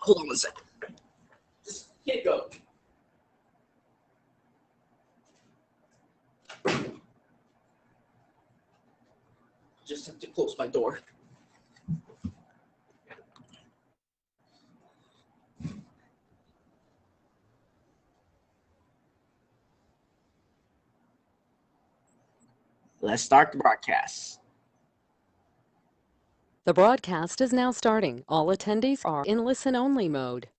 Hold on one second. Just hit go. Just have to close my door. Let's start the broadcast. The broadcast is now starting. All attendees are in listen-only mode.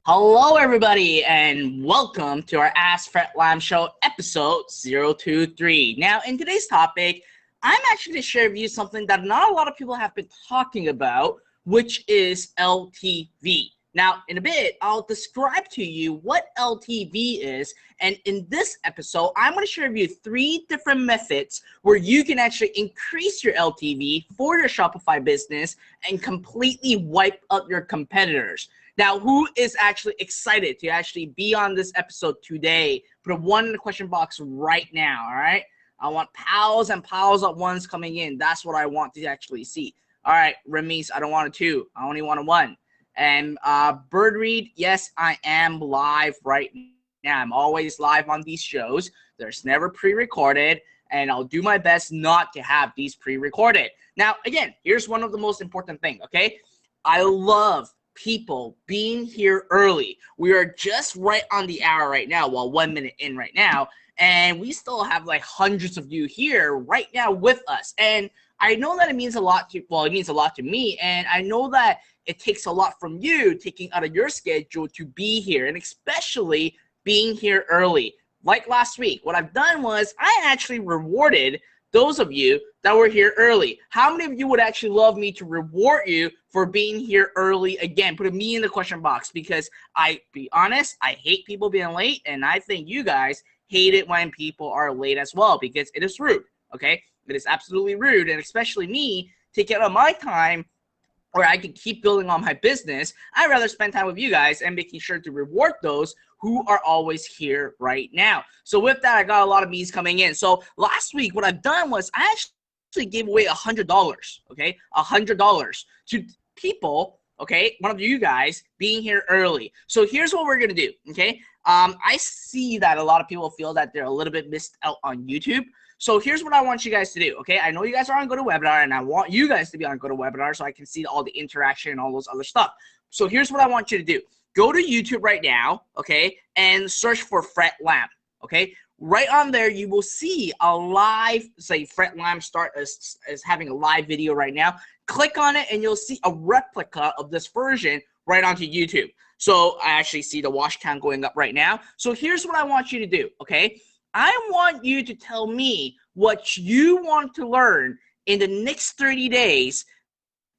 Hello, everybody, and welcome to our Ask Fred Lam Show, episode 023. Now, in today's topic, I'm actually going to share with you something that not a lot of people have been talking about, which is LTV. Now, in a bit, I'll describe to you what LTV is, and in this episode, I'm going to share with you 3 different methods where you can actually increase your LTV for your Shopify business and completely wipe out your competitors. Now, who is actually excited to actually be on this episode today? Put a 1 in the question box right now, all right? I want pals and pals at ones coming in. That's what I want to actually see. All right, Remis, I don't want a 2. I only want a 1. And Bird Reed, yes, I am live right now. I'm always live on these shows. There's never pre-recorded, and I'll do my best not to have these pre-recorded. Now, again, here's one of the most important things, okay? I love people being here early. We are just right on the hour right now, well, 1 minute in right now, and we still have like hundreds of you here right now with us. And I know that it means a lot to, well, it means a lot to me, and I know that it takes a lot from you taking out of your schedule to be here, and especially being here early. Like last week, what I've done was I actually rewarded those of you that were here early. How many of you would actually love me to reward you for being here early again? Put a me in the question box, because be honest, I hate people being late, and I think you guys hate it when people are late as well, because it is rude, okay? It is absolutely rude, and especially me taking out my time where I can keep building on my business. I'd rather spend time with you guys and making sure to reward those who are always here right now. So with that, I got a lot of me's coming in. So last week, what I've done was I actually gave away $100, okay? $100 to people, okay? One of you guys being here early. So here's what we're gonna do, okay? I see that a lot of people feel that they're a little bit missed out on YouTube. So here's what I want you guys to do, okay? I know you guys are on GoToWebinar, and I want you guys to be on GoToWebinar so I can see all the interaction and all those other stuff. So here's what I want you to do. Go to YouTube right now, okay, and search for Fred Lam, okay? Right on there, you will see a live, say Fred Lam start as having a live video right now. Click on it, and you'll see a replica of this version right onto YouTube. So I actually see the watch count going up right now. So here's what I want you to do, okay? I want you to tell me what you want to learn in the next 30 days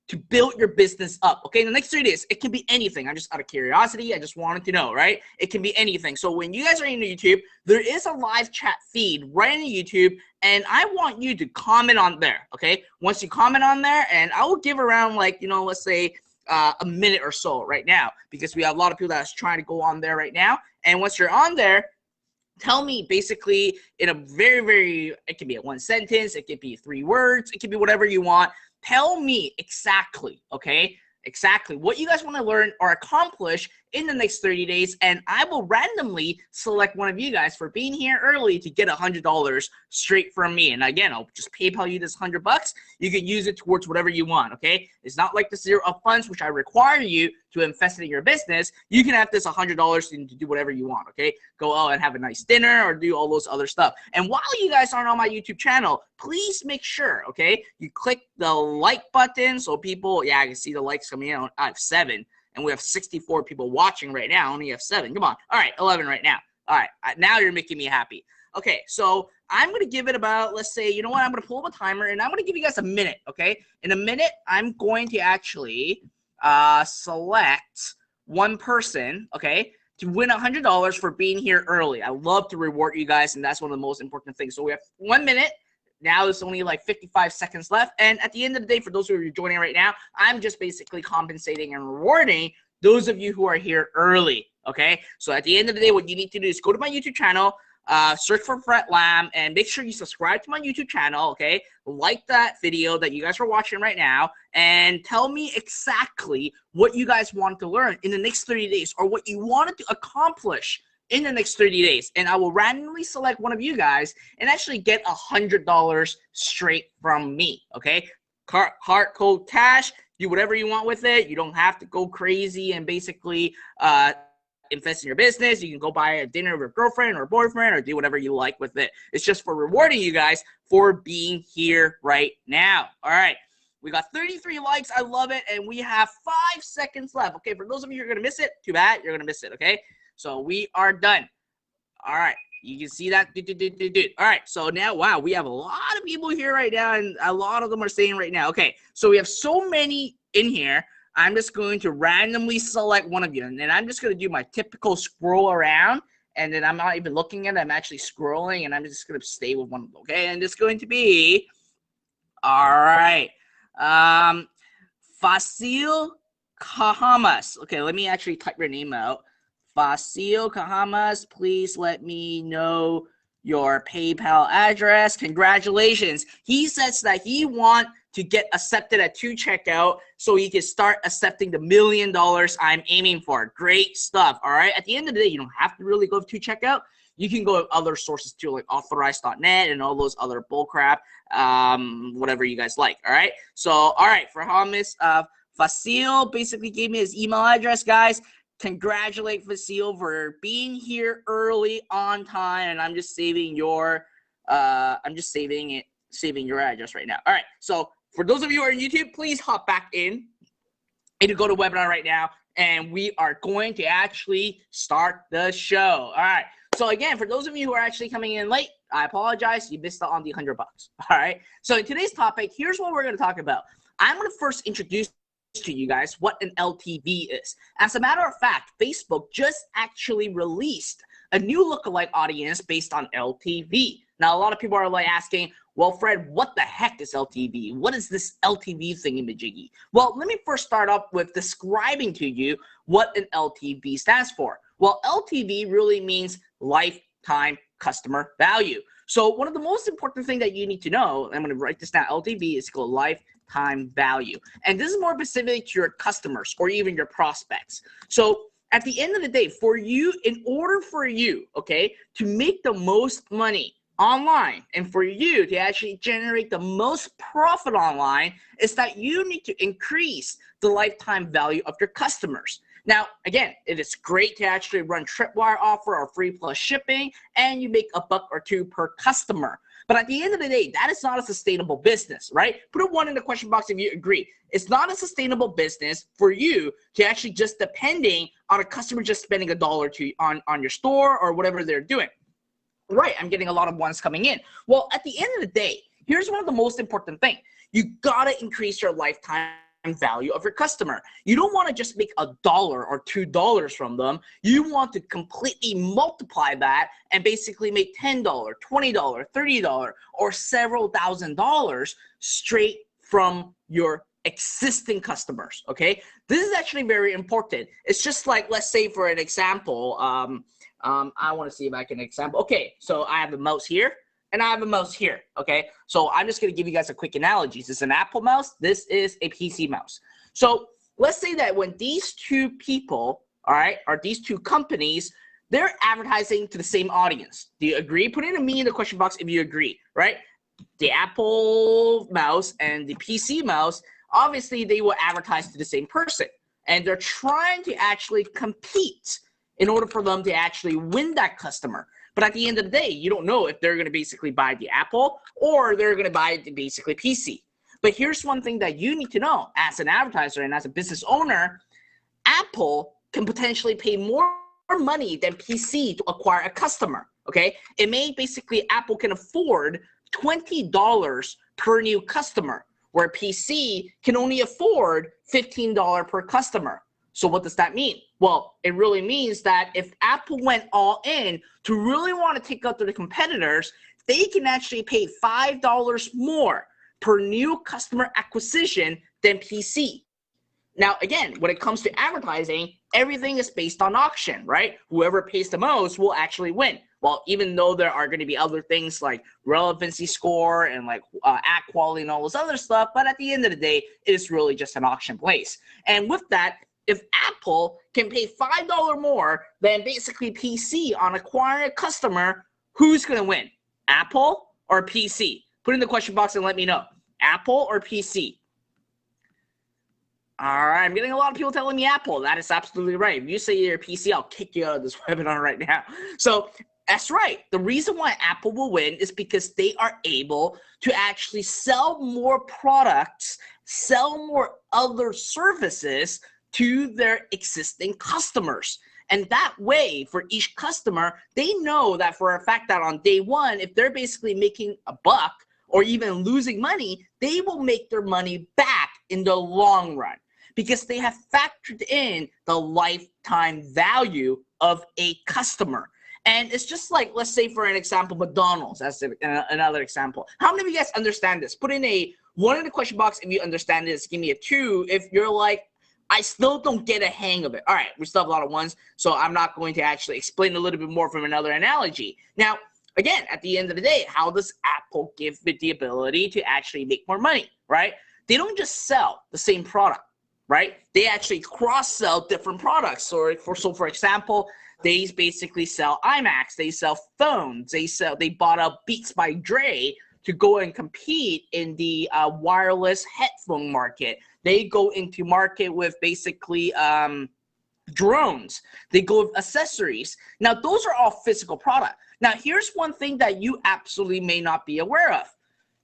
to build your business up, okay? In the next 30 days, it can be anything. I'm just out of curiosity. I just wanted to know, right? It can be anything. So when you guys are in YouTube, there is a live chat feed right in YouTube, and I want you to comment on there, okay? Once you comment on there, and I will give around like, you know, let's say a minute or so right now, because we have a lot of people that's trying to go on there right now. And once you're on there, tell me basically in a very, it can be a 1 sentence, it could be 3 words, it could be whatever you want. Tell me exactly, okay? Exactly what you guys want to learn or accomplish in the next 30 days, and I will randomly select one of you guys for being here early to get $100 straight from me. And again, I'll just PayPal you this $100. You can use it towards whatever you want, okay? It's not like the 0 of funds, which I require you to invest in your business. You can have this $100 to do whatever you want, okay? Go out and have a nice dinner or do all those other stuff. And while you guys aren't on my YouTube channel, please make sure, okay, you click the like button so people, yeah, I can see the likes coming in. I have 7. And we have 64 people watching right now. I only have 7. Come on. All right, 11 right now. All right, now you're making me happy. Okay, so I'm going to give it about, let's say, you know what? I'm going to pull up a timer, and I'm going to give you guys a minute, okay? In a minute, I'm going to actually select one person, okay, to win $100 for being here early. I love to reward you guys, and that's one of the most important things. So we have 1 minute. Now there's only like 55 seconds left. And at the end of the day, for those who are joining right now, I'm just basically compensating and rewarding those of you who are here early, okay? So at the end of the day, what you need to do is go to my YouTube channel, search for Fred Lam and make sure you subscribe to my YouTube channel, okay? Like that video that you guys are watching right now and tell me exactly what you guys want to learn in the next 30 days or what you wanted to accomplish in the next 30 days. And I will randomly select one of you guys and actually get $100 straight from me, okay? Heart code cash, do whatever you want with it. You don't have to go crazy and basically invest in your business. You can go buy a dinner with your girlfriend or boyfriend or do whatever you like with it. It's just for rewarding you guys for being here right now. All right. We got 33 likes. I love it. And we have 5 seconds left. Okay. For those of you who are going to miss it, too bad. You're going to miss it. Okay. So we are done. All right. You can see that. All right. So now, wow, we have a lot of people here right now. And a lot of them are saying right now. Okay. So we have so many in here. I'm just going to randomly select one of you. And then I'm just going to do my typical scroll around. And then I'm not even looking at it. I'm actually scrolling. And I'm just going to stay with one of them. Okay. And it's going to be, all right. Fasil Kahamas. Okay. Let me actually type your name out. Fasil Kahamas, please let me know your PayPal address. Congratulations. He says that he wants to get accepted at 2 checkout so he can start accepting the $1 million I'm aiming for. Great stuff. All right. At the end of the day, you don't have to really go to 2 checkout. You can go to other sources too, like authorized.net and all those other bullcrap, whatever you guys like. All right. So, all right. For Hamis, Fasil basically gave me his email address, guys. Congratulate Fasil for being here early on time, and I'm just saving your saving your address right now. All right. So for those of you who are on YouTube, please hop back in and go to webinar right now, and we are going to actually start the show. All right. So again, for those of you who are actually coming in late, I apologize. You missed out on the $100. All right. So in today's topic, here's what we're going to talk about. I'm going to first introduce to you guys what an LTV is. As a matter of fact, Facebook just actually released a new lookalike audience based on LTV. Now, a lot of people are like asking, well, Fred, what the heck is LTV? What is this LTV thingy-majiggy? Well, let me first start off with describing to you what an LTV stands for. Well, LTV really means lifetime customer value. So one of the most important things that you need to know, I'm going to write this down, LTV is called lifetime value. And this is more specific to your customers or even your prospects. So at the end of the day, for you, in order for you, okay, to make the most money online and for you to actually generate the most profit online is that you need to increase the lifetime value of your customers. Now, again, it is great to actually run tripwire offer or free plus shipping and you make $1 or $2 per customer. But at the end of the day, that is not a sustainable business, right? Put a 1 in the question box if you agree. It's not a sustainable business for you to actually just depending on a customer just spending $1 or $2 on your store or whatever they're doing. Right, I'm getting a lot of ones coming in. Well, at the end of the day, here's one of the most important things. You gotta increase your lifetime value of your customer. You don't want to just make $1 or $2 from them. You want to completely multiply that and basically make $10, $20, $30, or several $1,000s straight from your existing customers, okay? This is actually very important. It's just like, let's say for an example, I want to see if I can example. Okay, so I have a mouse here and I have a mouse here, okay? So I'm just going to give you guys a quick analogy. This is an Apple mouse. This is a PC mouse. So let's say that when these two people, all right, or these two companies, they're advertising to the same audience. Do you agree? Put in a me in the question box if you agree, right? The Apple mouse and the PC mouse, obviously they will advertise to the same person. And they're trying to actually compete in order for them to actually win that customer. But at the end of the day, you don't know if they're going to basically buy the Apple or they're going to buy the basically PC. But here's one thing that you need to know as an advertiser and as a business owner, Apple can potentially pay more money than PC to acquire a customer, okay? It may basically, Apple can afford $20 per new customer, where PC can only afford $15 per customer. So what does that mean? Well, it really means that if Apple went all in to really want to take out the competitors, they can actually pay $5 more per new customer acquisition than PC. Now, again, when it comes to advertising, everything is based on auction, right? Whoever pays the most will actually win. Well, even though there are going to be other things like relevancy score and like ad quality and all those other stuff, but at the end of the day, it is really just an auction place. And with that, if Apple can pay $5 more than basically PC on acquiring a customer, who's going to win? Apple or PC? Put in the question box and let me know. Apple or PC? All right, I'm getting a lot of people telling me Apple. That is absolutely right. If you say you're a PC, I'll kick you out of this webinar right now. So that's right. The reason why Apple will win is because they are able to actually sell more products, sell more other services to their existing customers. And that way, for each customer, they know that for a fact that on day one, if they're basically making a buck or even losing money, they will make their money back in the long run because they have factored in the lifetime value of a customer. And it's just like, let's say for an example, McDonald's, as another example. How many of you guys understand this? Put in a 1 in the question box if you understand this. Give me a 2 if you're like, I still don't get a hang of it. All right, we still have a lot of ones, so I'm not going to actually explain a little bit more from another analogy. Now, again, at the end of the day, how does Apple give it the ability to actually make more money, right? They don't just sell the same product, right? They actually cross-sell different products. So for example, they basically sell iMacs, they sell phones, they bought up Beats by Dre to go and compete in the wireless headphone market. They go into market with basically drones. They go with accessories. Now, those are all physical product. Now, here's one thing that you absolutely may not be aware of.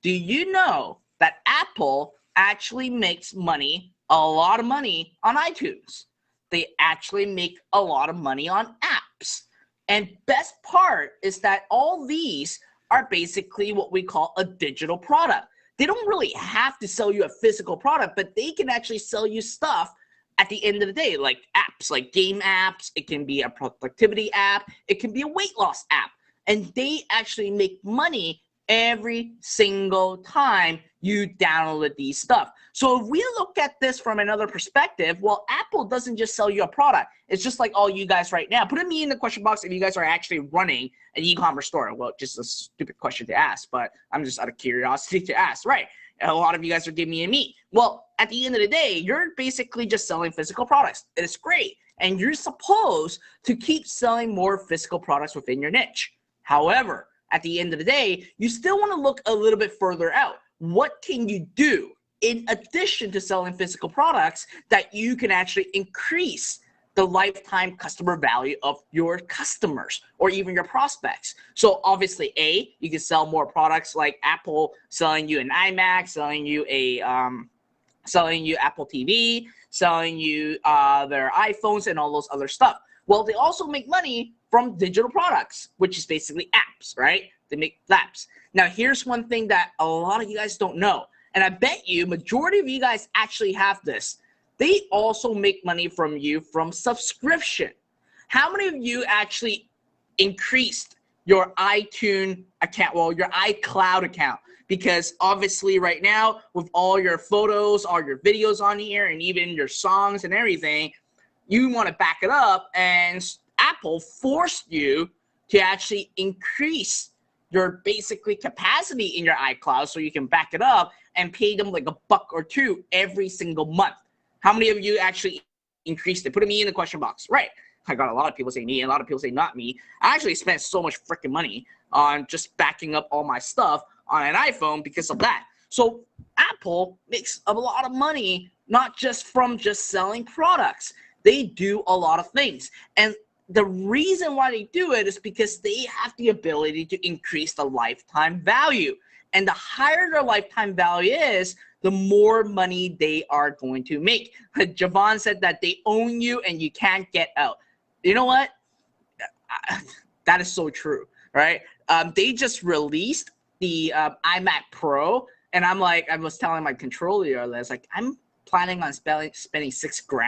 Do you know that Apple actually makes money, a lot of money on iTunes? They actually make a lot of money on apps. And best part is that all these are basically what we call a digital product. They don't really have to sell you a physical product, but they can actually sell you stuff at the end of the day, like apps, like game apps. It can be a productivity app. It can be a weight loss app. And they actually make money every single time you download these stuff. So if we look at this from another perspective, well, Apple doesn't just sell you a product. It's just like all you guys right now. Put me in the question box if you guys are actually running an e-commerce store. Well, just a stupid question to ask, but I'm just out of curiosity to ask, right? And a lot of you guys are giving me a me. Well, at the end of the day, you're basically just selling physical products. It's great. And you're supposed to keep selling more physical products within your niche. However, at the end of the day, you still want to look a little bit further out. What can you do in addition to selling physical products that you can actually increase the lifetime customer value of your customers or even your prospects? So obviously, A, you can sell more products like Apple selling you an iMac, selling you Apple TV, selling you their iPhones and all those other stuff. Well, they also make money from digital products, which is basically apps, right? They make apps. Now, here's one thing that a lot of you guys don't know, and I bet you majority of you guys actually have this. They also make money from you from subscription. How many of you actually increased your iTunes account, well, your iCloud account? Because obviously right now, with all your photos, all your videos on here, and even your songs and everything, you want to back it up, and Apple forced you to actually increase your basically capacity in your iCloud so you can back it up and pay them like $1 or $2 every single month. How many of you actually increased it? Put me in the question box. Right. I got a lot of people say me and a lot of people say not me. I actually spent so much freaking money on just backing up all my stuff on an iPhone because of that. So Apple makes a lot of money, not just from just selling products. They do a lot of things. And the reason why they do it is because they have the ability to increase the lifetime value. And the higher their lifetime value is, the more money they are going to make. Javon said that they own you and you can't get out. You know what? That is so true, right? They just released the iMac Pro, and I'm like, I was telling my controller, I was like, I'm planning on spending $6,000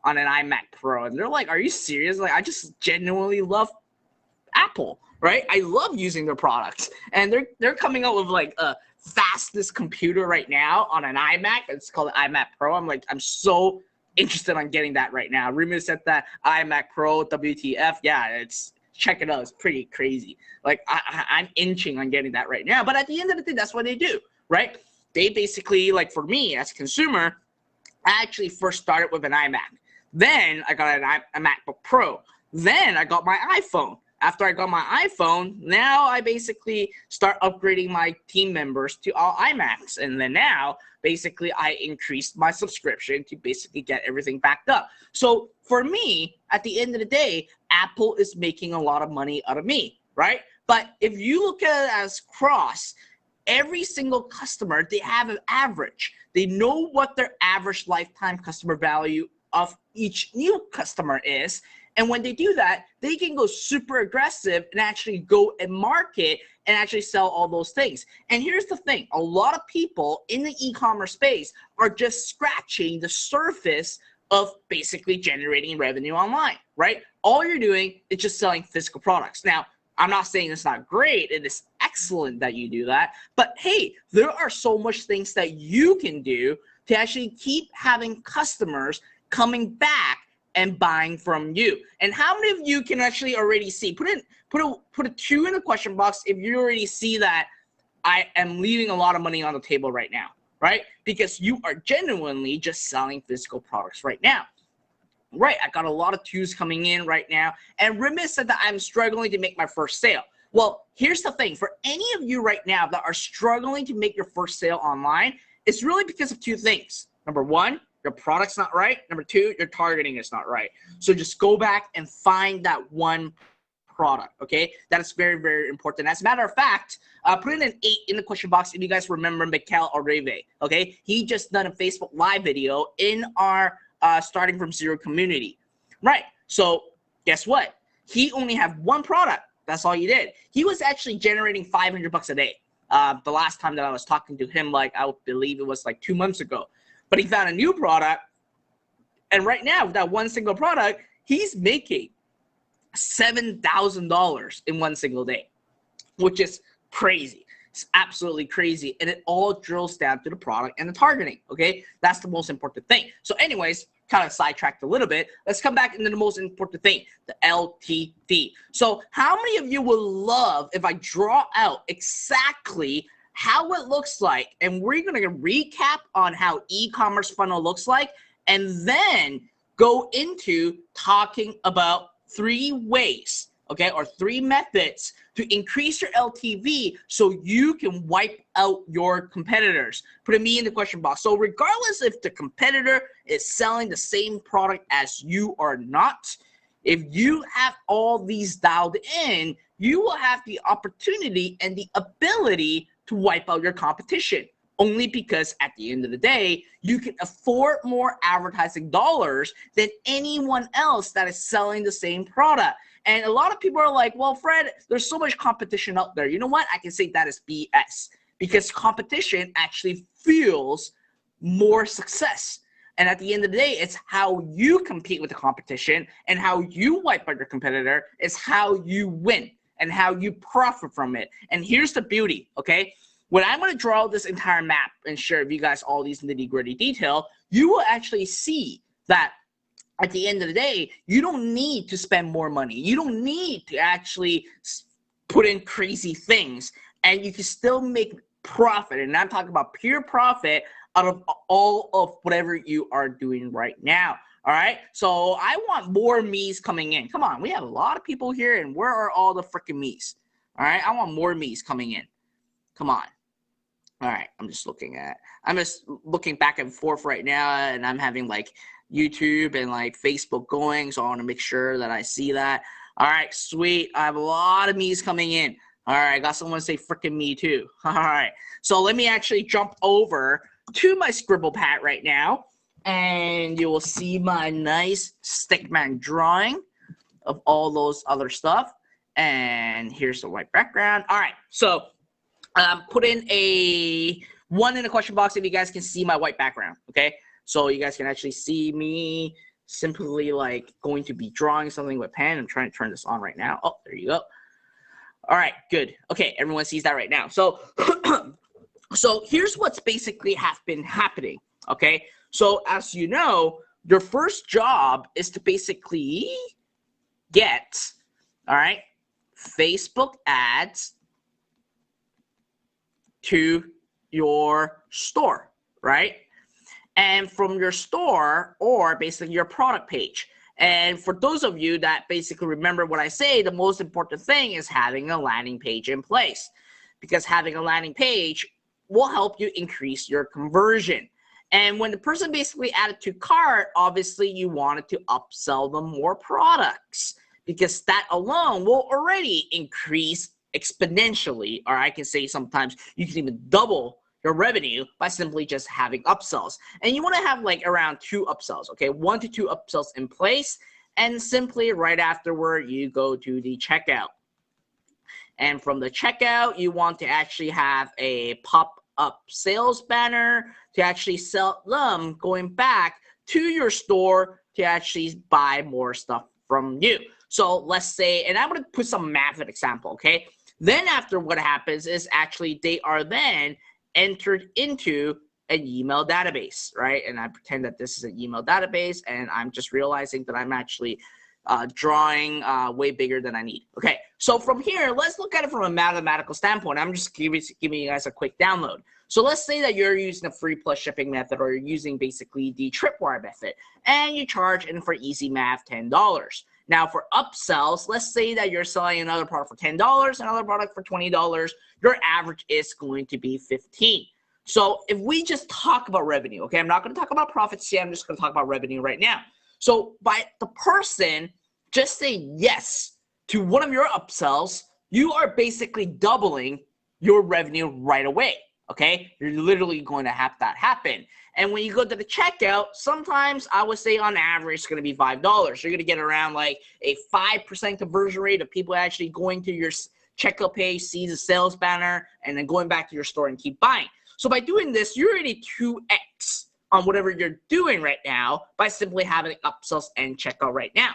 on an iMac Pro, and they're like, "Are you serious?" Like, I just genuinely love Apple, right? I love using their products, and they're coming out with like a fastest computer right now on an iMac. It's called the iMac Pro. I'm like, I'm so interested on getting that right now. Rumor said that iMac Pro, WTF? Yeah, it's check it out. It's pretty crazy. Like I'm inching on getting that right now. But at the end of the day, that's what they do, right? They basically, like for me as a consumer, I actually first started with an iMac. Then I got a MacBook Pro. Then I got my iPhone. After I got my iPhone, now I basically start upgrading my team members to all iMacs. And then now, basically, I increased my subscription to basically get everything backed up. So for me, at the end of the day, Apple is making a lot of money out of me, right? But if you look at it as cross, every single customer, they have an average. They know what their average lifetime customer value of each new customer is. And when they do that, they can go super aggressive and actually go and market and actually sell all those things. And here's the thing. A lot of people in the e-commerce space are just scratching the surface of basically generating revenue online, right? All you're doing is just selling physical products. Now, I'm not saying it's not great. It is excellent that you do that. But hey, there are so much things that you can do to actually keep having customers coming back and buying from you. And how many of you can actually already see? Put a 2 in the question box if you already see that I am leaving a lot of money on the table right now, right? Because you are genuinely just selling physical products right now. Right, I got a lot of 2s coming in right now. And Remiss said that I'm struggling to make my first sale. Well, here's the thing. For any of you right now that are struggling to make your first sale online, it's really because of 2 things. Number 1, your product's not right. Number 2, your targeting is not right. So just go back and find that one product, okay? That is very, very important. As a matter of fact, put in an 8 in the question box if you guys remember Mikel Areve, okay? He just done a Facebook Live video in our starting from zero community, right? So guess what? He only had one product. That's all he did. He was actually generating $500 a day. The last time that I was talking to him, like I believe it was like 2 months ago. But he found a new product, and right now with that one single product, he's making $7,000 in one single day, which is crazy. It's absolutely crazy, and it all drills down to the product and the targeting, okay? That's the most important thing. So anyways, kind of sidetracked a little bit. Let's come back into the most important thing, the LTV. So how many of you would love if I draw out exactly how it looks like, and we're going to recap on how e-commerce funnel looks like, and then go into talking about 3 ways, okay, or 3 methods to increase your LTV so you can wipe out your competitors. Put a me in the question box. So regardless if the competitor is selling the same product as you or not, if you have all these dialed in, you will have the opportunity and the ability to wipe out your competition. Only because at the end of the day, you can afford more advertising dollars than anyone else that is selling the same product. And a lot of people are like, well, Fred, there's so much competition out there. You know what? I can say that is BS, because competition actually fuels more success. And at the end of the day, it's how you compete with the competition and how you wipe out your competitor is how you win and how you profit from it. And here's the beauty, okay? When I'm going to draw this entire map and share with you guys all these nitty-gritty detail, you will actually see that at the end of the day, you don't need to spend more money. You don't need to actually put in crazy things, and you can still make profit. And I'm talking about pure profit out of all of whatever you are doing right now. All right, so I want more me's coming in. Come on, we have a lot of people here, and where are all the freaking me's? All right, I want more me's coming in. Come on. All right, I'm just looking back and forth right now, and I'm having like YouTube and like Facebook going, so I want to make sure that I see that. All right, sweet. I have a lot of me's coming in. All right, I got someone say freaking me too. All right, so let me actually jump over to my scribble pad right now, and you will see my nice stickman drawing of all those other stuff. And here's the white background. All right, so put in a 1 in the question box if you guys can see my white background, okay? So you guys can actually see me simply like going to be drawing something with pen. I'm trying to turn this on right now. Oh, there you go. All right, good. Okay, everyone sees that right now. So, so here's what's basically been happening, okay? So as you know, your first job is to basically get all right, Facebook ads to your store, right? And from your store, or basically your product page. And for those of you that basically remember what I say, the most important thing is having a landing page in place, because having a landing page will help you increase your conversion. And when the person basically added to cart, obviously you wanted to upsell them more products, because that alone will already increase exponentially, or I can say sometimes you can even double your revenue by simply just having upsells. And you want to have like around 2 upsells, okay? 1 to 2 upsells in place, and simply right afterward, you go to the checkout. And from the checkout, you want to actually have a pop-up sales banner to actually sell them going back to your store to actually buy more stuff from you. So let's say, and I'm going to put some math example, okay? Then after, what happens is actually they are then entered into an email database, right? And I pretend that this is an email database, and I'm just realizing that I'm actually drawing way bigger than I need. Okay, so from here, let's look at it from a mathematical standpoint. I'm just giving you guys a quick download. So let's say that you're using a free plus shipping method, or you're using basically the tripwire method, and you charge, and for easy math, $10. Now for upsells, let's say that you're selling another product for $10, another product for $20, your average is going to be $15. So if we just talk about revenue, okay, I'm not going to talk about profits yet, I'm just going to talk about revenue right now. So by the person just saying yes to one of your upsells, you are basically doubling your revenue right away, okay? You're literally going to have that happen. And when you go to the checkout, sometimes I would say on average it's going to be $5. You're going to get around like a 5% conversion rate of people actually going to your checkout page, see the sales banner, and then going back to your store and keep buying. So by doing this, you're already 2x on whatever you're doing right now by simply having upsells and checkout right now.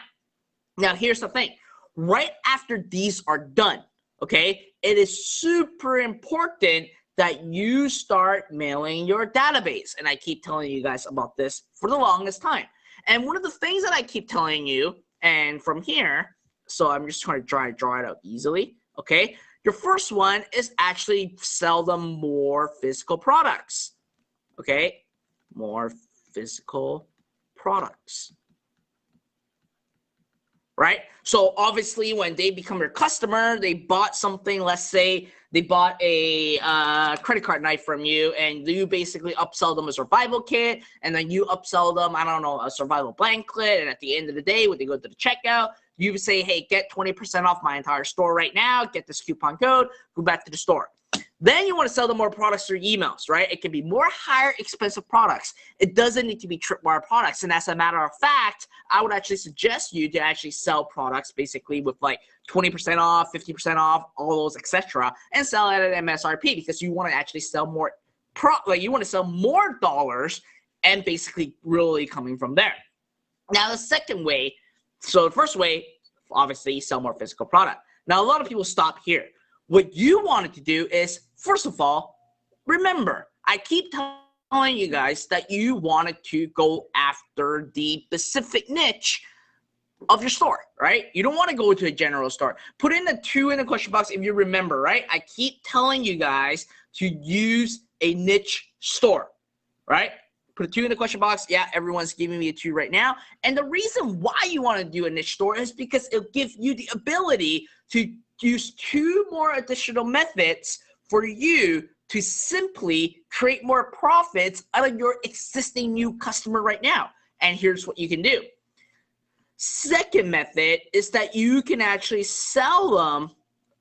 Now, here's the thing. Right after these are done, okay, it is super important that you start mailing your database. And I keep telling you guys about this for the longest time. And one of the things that I keep telling you, and from here, so I'm just trying to draw it out easily, okay? Your first one is actually sell them more physical products, okay? More physical products, right? So obviously when they become your customer, they bought something, let's say they bought a credit card knife from you, and you basically upsell them a survival kit, and then you upsell them, I don't know, a survival blanket, and at the end of the day, when they go to the checkout, you say, hey, get 20% off my entire store right now, get this coupon code, go back to the store. Then you want to sell them more products through emails, right? It can be more higher expensive products. It doesn't need to be tripwire products. And as a matter of fact, I would actually suggest you to actually sell products basically with like 20% off, 50% off, all those, etc., and sell it at MSRP, because you want to actually sell more, you want to sell more dollars, and basically really coming from there. Now the second way, so the first way, obviously, you sell more physical product. Now a lot of people stop here. What you wanted to do is, first of all, remember, I keep telling you guys that you wanted to go after the specific niche of your store, right? You don't want to go to a general store. Put in the 2 in the question box if you remember, right? I keep telling you guys to use a niche store, right? Put a 2 in the question box. Yeah, everyone's giving me a 2 right now. And the reason why you want to do a niche store is because it'll give you the ability to use 2 more additional methods for you to simply create more profits out of your existing new customer right now. And here's what you can do. Second method is that you can actually sell them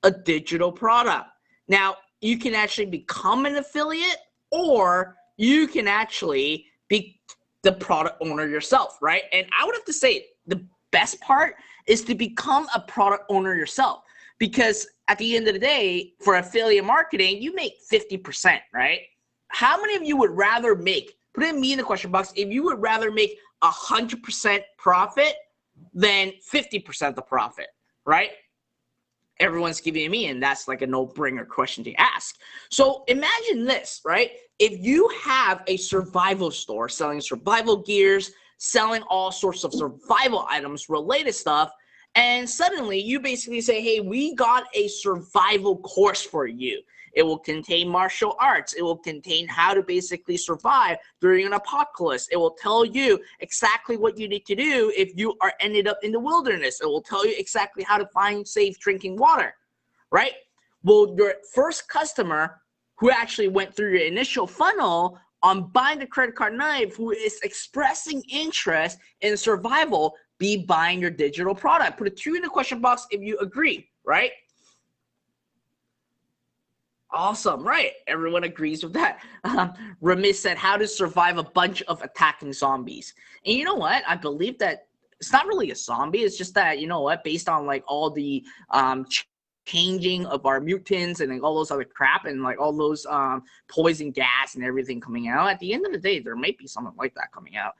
a digital product. Now, you can actually become an affiliate, or you can actually be the product owner yourself, right? And I would have to say the best part is to become a product owner yourself, because at the end of the day, for affiliate marketing, you make 50%, right? How many of you would rather make, put in me in the question box, if you would rather make 100% profit than 50% the profit, right? Everyone's giving me, and that's like a no-brainer question to ask. So imagine this, right? If you have a survival store selling survival gears, selling all sorts of survival items, related stuff, And suddenly you basically say, hey, we got a survival course for you. It will contain martial arts. It will contain how to basically survive during an apocalypse. It will tell you exactly what you need to do if you are ended up in the wilderness. It will tell you exactly how to find safe drinking water, right? Well, your first customer who actually went through your initial funnel on buying the credit card knife, who is expressing interest in survival, be buying your digital product. Put a 2 in the question box if you agree, right? Awesome, right? Everyone agrees with that. Ramesh said, how to survive a bunch of attacking zombies. And you know what? I believe that it's not really a zombie. It's just that, you know what, based on like all the changing of our mutants and like all those other crap and like all those poison gas and everything coming out, at the end of the day, there may be something like that coming out.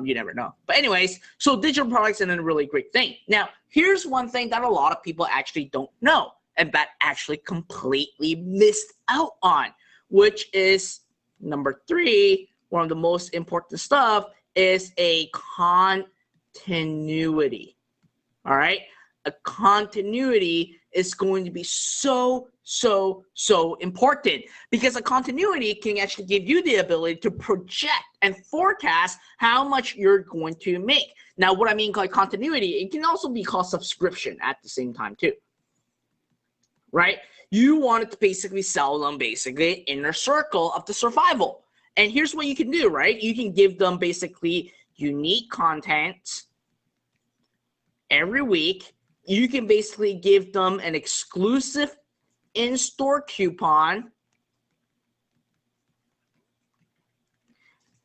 You never know. But anyways, so digital products are a really great thing. Now, here's one thing that a lot of people actually don't know and that actually completely missed out on, which is number 3, one of the most important stuff is a continuity. All right? A continuity is going to be so important, because a continuity can actually give you the ability to project and forecast how much you're going to make. Now, what I mean by continuity, it can also be called subscription at the same time too, right? You want it to basically sell them basically inner circle of the survival. And here's what you can do, right? You can give them basically unique content every week. You can basically give them an exclusive in-store coupon,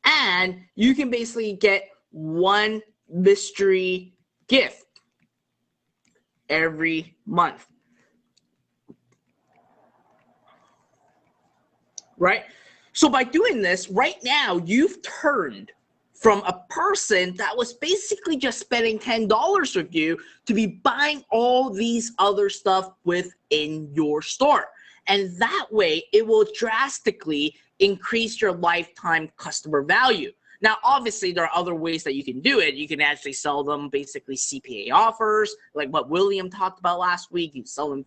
and you can basically get one mystery gift every month, right? So by doing this, right now, you've turned from a person that was basically just spending $10 with you to be buying all these other stuff within your store. And that way, it will drastically increase your lifetime customer value. Now, obviously, there are other ways that you can do it. You can actually sell them basically CPA offers, like what William talked about last week. You sell them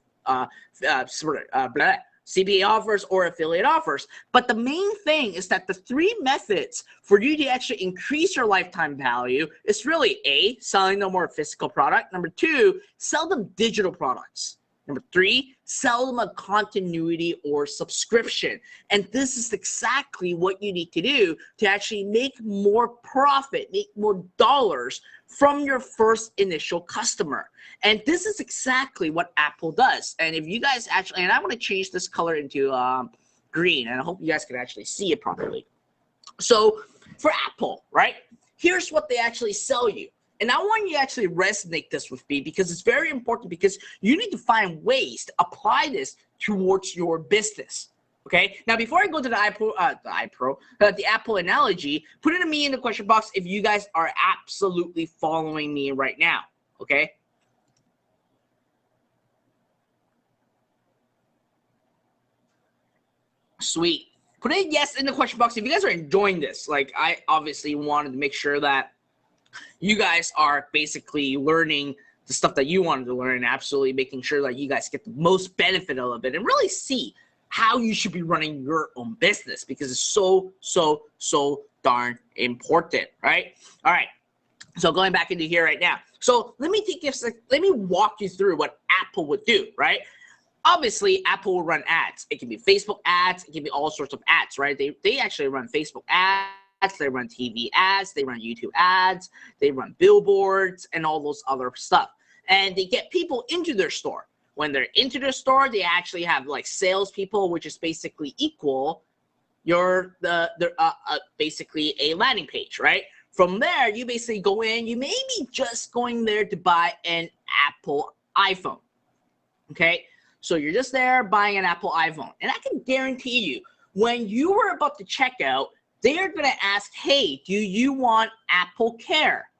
CPA offers or affiliate offers. But the main thing is that the 3 methods for you to actually increase your lifetime value is really A, selling them more physical product. Number 2, sell them digital products. Number 3, sell them a continuity or subscription. And this is exactly what you need to do to actually make more profit, make more dollars from your first initial customer. And this is exactly what Apple does. And if you guys actually, and I want to change this color into green, and I hope you guys can actually see it properly. So for Apple, right, here's what they actually sell you. And I want you to actually resonate this with me, because it's very important, because you need to find ways to apply this towards your business. Okay. Now, before I go to the Apple analogy, put it to me in the question box if you guys are absolutely following me right now. Okay. Sweet. Put a yes in the question box if you guys are enjoying this. Like, I obviously wanted to make sure that you guys are basically learning the stuff that you wanted to learn, and absolutely making sure that you guys get the most benefit out of it and really see how you should be running your own business, because it's so darn important, right? All right. So going back into here right now. So let me walk you through what Apple would do, right? Obviously, Apple will run ads. It can be Facebook ads. It can be all sorts of ads, right? They actually run Facebook ads. They run TV ads. They run YouTube ads. They run billboards and all those other stuff. And they get people into their store. When they're into their store, they actually have like salespeople, which is basically equal basically a landing page, right? From there, you basically go in. You may be just going there to buy an Apple iPhone, okay? So you're just there buying an Apple iPhone. And I can guarantee you, when you were about to check out, they are going to ask, hey, do you want Apple Care,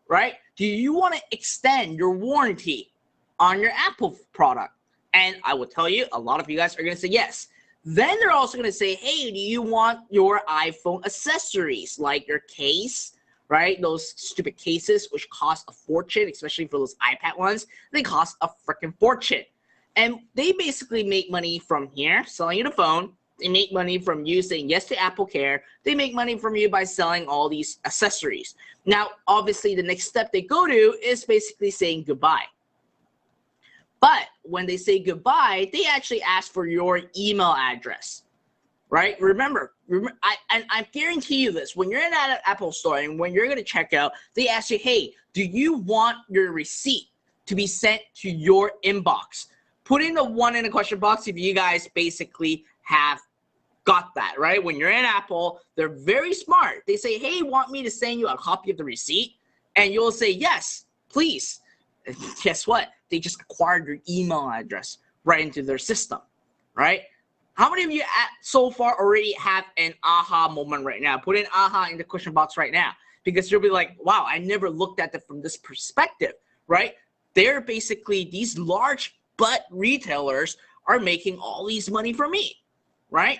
right? Do you want to extend your warranty on your Apple product? And I will tell you, a lot of you guys are going to say yes. Then they're also going to say, hey, do you want your iPhone accessories, like your case, right? Those stupid cases, which cost a fortune, especially for those iPad ones, they cost a freaking fortune. And they basically make money from here, selling you the phone. They make money from you saying yes to Apple Care. They make money from you by selling all these accessories. Now, obviously, the next step they go to is basically saying goodbye. But when they say goodbye, they actually ask for your email address, right? Remember, I guarantee you this. When you're in an Apple store and when you're going to check out, they ask you, hey, do you want your receipt to be sent to your inbox? Put in the one in the question box if you guys basically have got that, right? When you're in Apple, they're very smart. They say, hey, want me to send you a copy of the receipt? And you'll say, yes, please. And guess what? They just acquired your email address right into their system, right? How many of you so far already have an aha moment right now? Put in aha in the question box right now, because you'll be like, wow, I never looked at it from this perspective, right? They're basically, these large butt retailers are making all these money for me, right?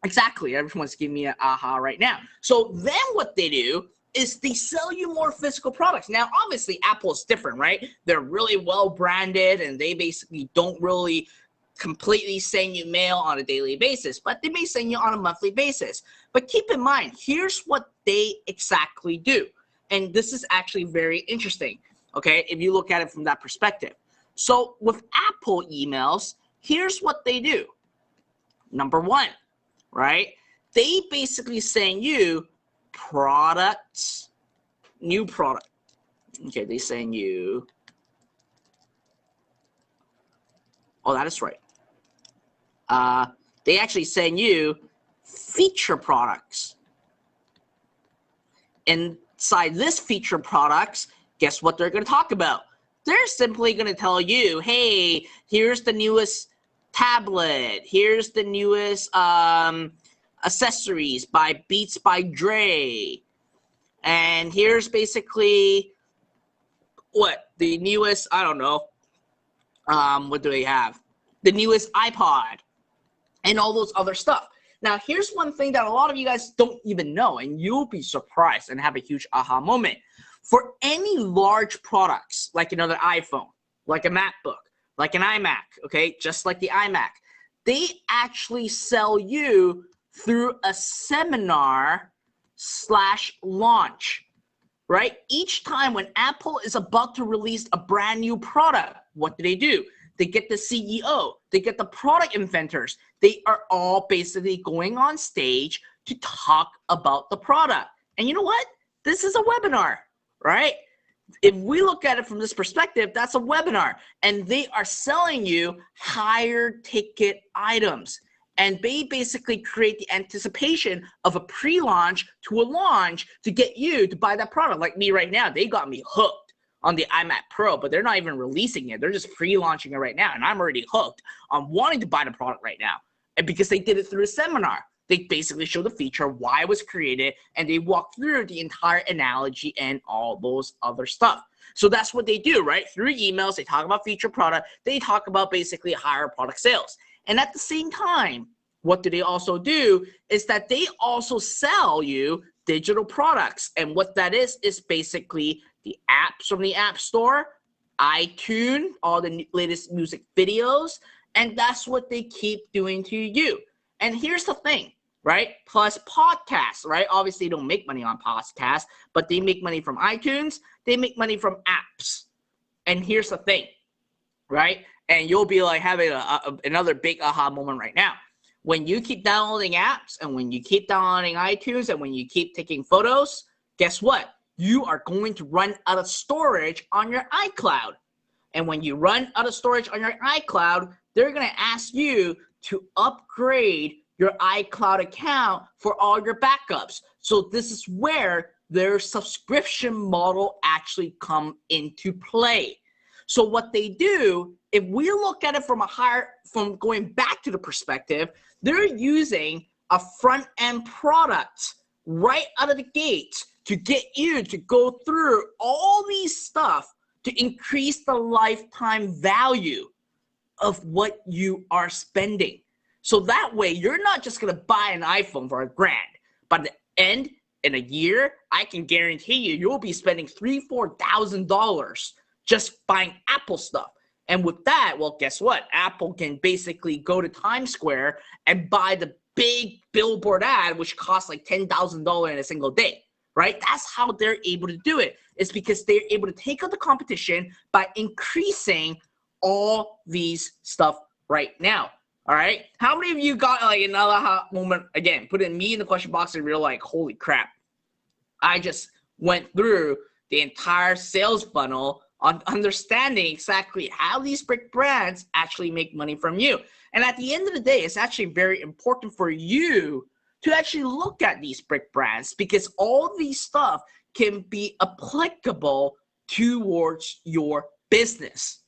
Exactly. Everyone's giving me an aha right now. So then what they do is they sell you more physical products. Now, obviously, Apple is different, right? They're really well branded, and they basically don't really completely send you mail on a daily basis, but they may send you on a monthly basis. But keep in mind, here's what they exactly do. And this is actually very interesting, okay, if you look at it from that perspective. So with Apple emails, here's what they do. Number one, right? They basically send you products, new product. Okay, they send you, oh, that is right. They actually send you feature products. Inside this feature products, guess what they're going to talk about? They're simply going to tell you, hey, here's the newest tablet. Here's the newest accessories by Beats by Dre. And here's basically what? The newest, I don't know. What do they have? The newest iPod and all those other stuff. Now, here's one thing that a lot of you guys don't even know, and you'll be surprised and have a huge aha moment. For any large products, like another iPhone, like a MacBook, like an iMac, okay, just like the iMac, they actually sell you through a seminar/launch, right? Each time when Apple is about to release a brand new product, what do? They get the CEO, they get the product inventors. They are all basically going on stage to talk about the product. And you know what? This is a webinar, right? If we look at it from this perspective, that's a webinar. And they are selling you higher ticket items. And they basically create the anticipation of a pre-launch to a launch to get you to buy that product. Like me right now, they got me hooked on the iMac Pro, but they're not even releasing it. They're just pre-launching it right now. And I'm already hooked on wanting to buy the product right now. And because they did it through a seminar. They basically show the feature, why it was created, and they walk through the entire analogy and all those other stuff. So that's what they do, right? Through emails, they talk about feature product. They talk about basically higher product sales. And at the same time, what do they also do is that they also sell you digital products. And what that is basically the apps from the App Store, iTunes, all the latest music videos, and that's what they keep doing to you. And here's the thing, right? Plus podcasts, right? Obviously, they don't make money on podcasts, but they make money from iTunes. They make money from apps. And here's the thing, right? And you'll be like having another big aha moment right now. When you keep downloading apps and when you keep downloading iTunes and when you keep taking photos, guess what? You are going to run out of storage on your iCloud. And when you run out of storage on your iCloud, they're going to ask you to upgrade your iCloud account for all your backups. So this is where their subscription model actually come into play. So what they do, if we look at it from going back to the perspective, they're using a front-end product right out of the gate to get you to go through all these stuff to increase the lifetime value of what you are spending. So that way, you're not just going to buy an iPhone for $1,000. By the end, in a year, I can guarantee you'll be spending $3,000-$4,000 just buying Apple stuff. And with that, well, guess what? Apple can basically go to Times Square and buy the big billboard ad, which costs like $10,000 in a single day, right? That's how they're able to do it. It's because they're able to take out the competition by increasing all these stuff right now. All right. How many of you got like another hot moment? Again, put in me in the question box and you're like, holy crap. I just went through the entire sales funnel on understanding exactly how these big brands actually make money from you. And at the end of the day, it's actually very important for you to actually look at these big brands because all these stuff can be applicable towards your business.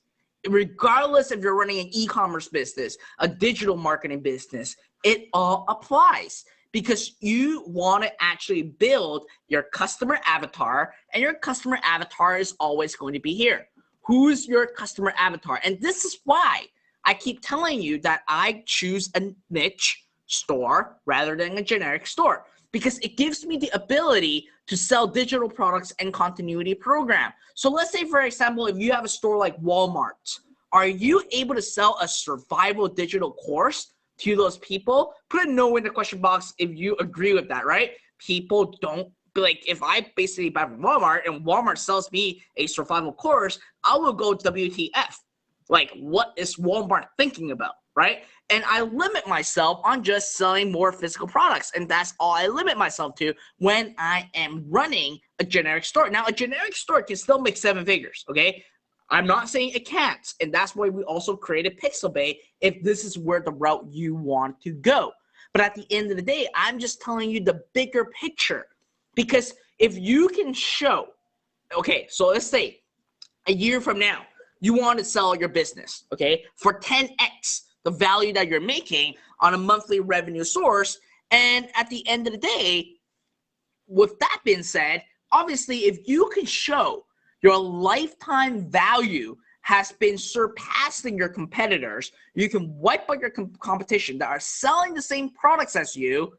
Regardless if you're running an e-commerce business, a digital marketing business, it all applies because you want to actually build your customer avatar, and your customer avatar is always going to be here. Who's your customer avatar? And this is why I keep telling you that I choose a niche store rather than a generic store, because it gives me the ability to sell digital products and continuity program. So let's say, for example, if you have a store like Walmart, are you able to sell a survival digital course to those people? Put a no in the question box if you agree with that, right? People don't, like, if I basically buy from Walmart and Walmart sells me a survival course, I will go WTF. Like, what is Walmart thinking about, right? And I limit myself on just selling more physical products. And that's all I limit myself to when I am running a generic store. Now, a generic store can still make 7 figures, okay? I'm not saying it can't. And that's why we also created Pixabay if this is where the route you want to go. But at the end of the day, I'm just telling you the bigger picture. Because if you can show, okay, so let's say a year from now, you want to sell your business, okay, for 10x the value that you're making on a monthly revenue source. And at the end of the day, with that being said, obviously, if you can show your lifetime value has been surpassing your competitors, you can wipe out your competition that are selling the same products as you.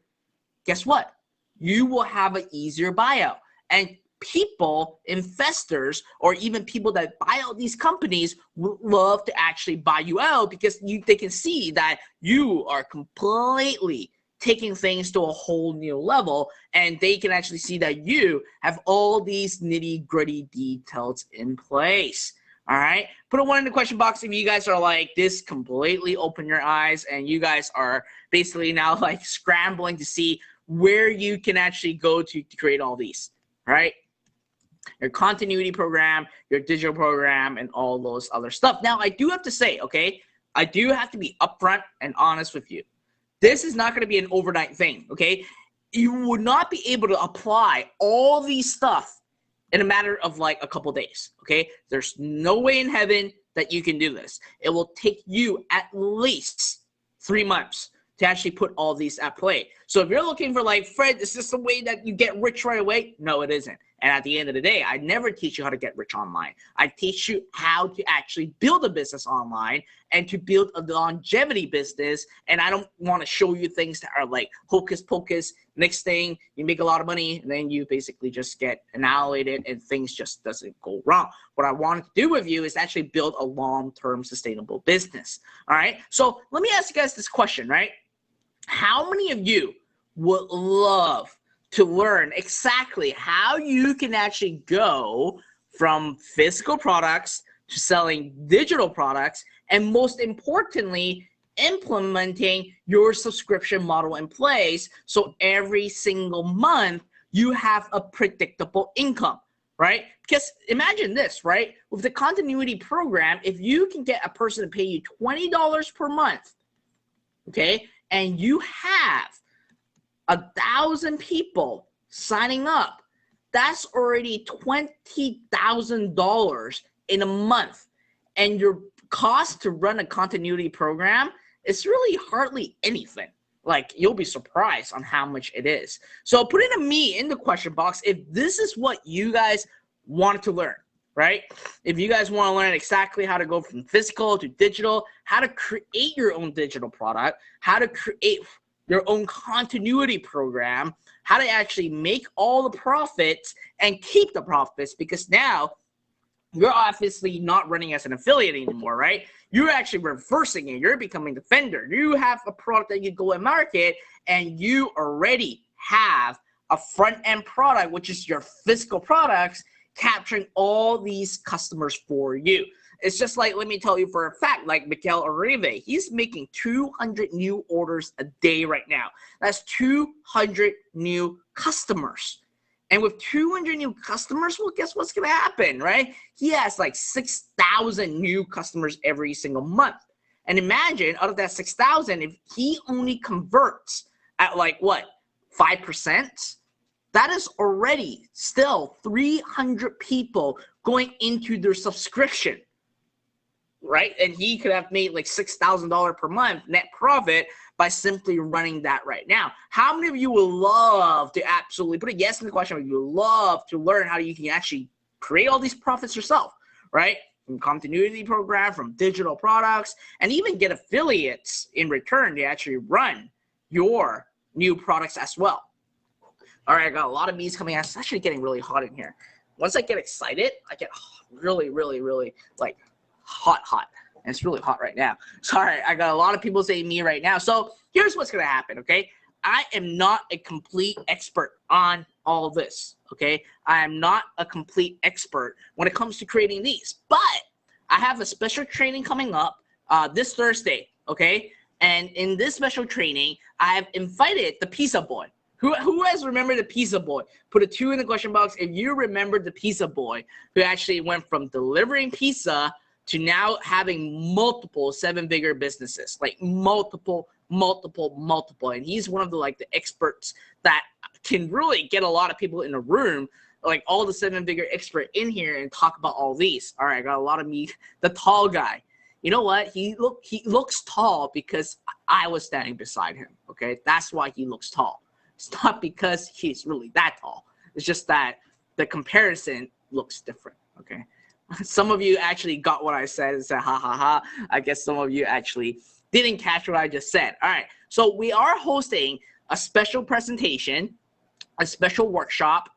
Guess what? You will have an easier buyout. And people, investors, or even people that buy out these companies would love to actually buy you out because they can see that you are completely taking things to a whole new level, and they can actually see that you have all these nitty-gritty details in place. All right, put a 1 in the question box if you guys are like, this completely open your eyes and you guys are basically now like scrambling to see where you can actually go to create all these. All right, your continuity program, your digital program, and all those other stuff. Now, I do have to say, okay, I do have to be upfront and honest with you. This is not going to be an overnight thing, okay? You would not be able to apply all these stuff in a matter of like a couple days, okay? There's no way in heaven that you can do this. It will take you at least 3 months to actually put all these at play. So if you're looking for like, Fred, is this the way that you get rich right away? No, it isn't. And at the end of the day, I never teach you how to get rich online. I teach you how to actually build a business online and to build a longevity business. And I don't want to show you things that are like hocus pocus. Next thing, you make a lot of money and then you basically just get annihilated and things just doesn't go wrong. What I want to do with you is actually build a long-term sustainable business. All right. So let me ask you guys this question, right? How many of you would love to learn exactly how you can actually go from physical products to selling digital products, and most importantly, implementing your subscription model in place so every single month you have a predictable income, right? Because imagine this, right? With the continuity program, if you can get a person to pay you $20 per month, okay, and you have 1,000 people signing up, that's already $20,000 in a month. And your cost to run a continuity program is really hardly anything. Like, you'll be surprised on how much it is. So put in a me in the question box if this is what you guys want to learn, right? If you guys want to learn exactly how to go from physical to digital, how to create your own digital product, how to create your own continuity program, how to actually make all the profits and keep the profits, because now you're obviously not running as an affiliate anymore, right? You're actually reversing it. You're becoming the vendor. You have a product that you go and market, and you already have a front-end product, which is your physical products, capturing all these customers for you. It's just like, let me tell you for a fact, like Miguel Arrive, he's making 200 new orders a day right now. That's 200 new customers. And with 200 new customers, well, guess what's going to happen, right? He has like 6,000 new customers every single month. And imagine, out of that 6,000, if he only converts at like what, 5%? That is already still 300 people going into their subscription, right? And he could have made like $6,000 per month net profit by simply running that right now. How many of you would love to absolutely put a yes in the question? You love to learn how you can actually create all these profits yourself, right? From continuity program, from digital products, and even get affiliates in return to actually run your new products as well. All right, I got a lot of bees coming out. It's actually getting really hot in here. Once I get excited, I get really, really, really like hot. And it's really hot right now. Sorry, I got a lot of people saying me right now. So here's what's going to happen, okay? I am not a complete expert on all this, okay? I am not a complete expert when it comes to creating these. But I have a special training coming up this Thursday, okay? And in this special training, I have invited the Pizza Boy. Who has remembered the Pizza Boy? Put a 2 in the question box if you remember the Pizza Boy, who actually went from delivering pizza to now having multiple 7-figure businesses, like multiple. And he's one of the like the experts that can really get a lot of people in a room, like all the 7-figure expert in here, and talk about all these. All right, I got a lot of me, the tall guy. You know what? He looks tall because I was standing beside him. Okay, that's why he looks tall. It's not because he's really that tall. It's just that the comparison looks different. Okay. Some of you actually got what I said and said, ha, ha, ha. I guess some of you actually didn't catch what I just said. All right. So we are hosting a special presentation, a special workshop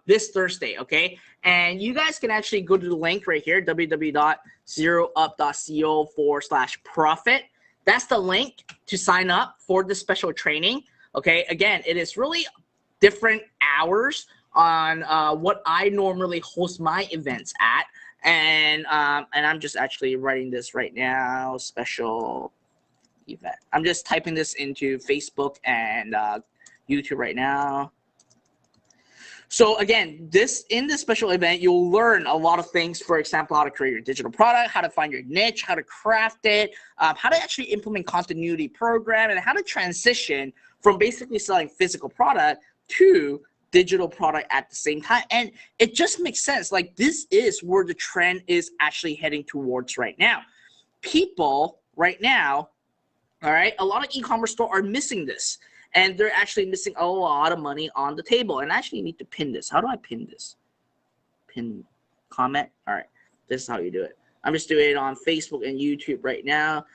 this Thursday, okay? And you guys can actually go to the link right here, www.zeroup.co/profit. That's the link to sign up for the special training, okay? Again, it is really different hours on what I normally host my events at. And I'm just actually writing this right now, special event. I'm just typing this into Facebook and YouTube right now. So again, in this special event, you'll learn a lot of things. For example, how to create your digital product, how to find your niche, how to craft it, how to actually implement continuity program, and how to transition from basically selling physical product to digital product at the same time. And it just makes sense. Like, this is where the trend is actually heading towards right now. People right now, all right, a lot of e-commerce stores are missing this, and they're actually missing a lot of money on the table. And I actually need to pin this. How do I pin this? Pin comment. All right, this is how you do it. I'm just doing it on Facebook and YouTube right now.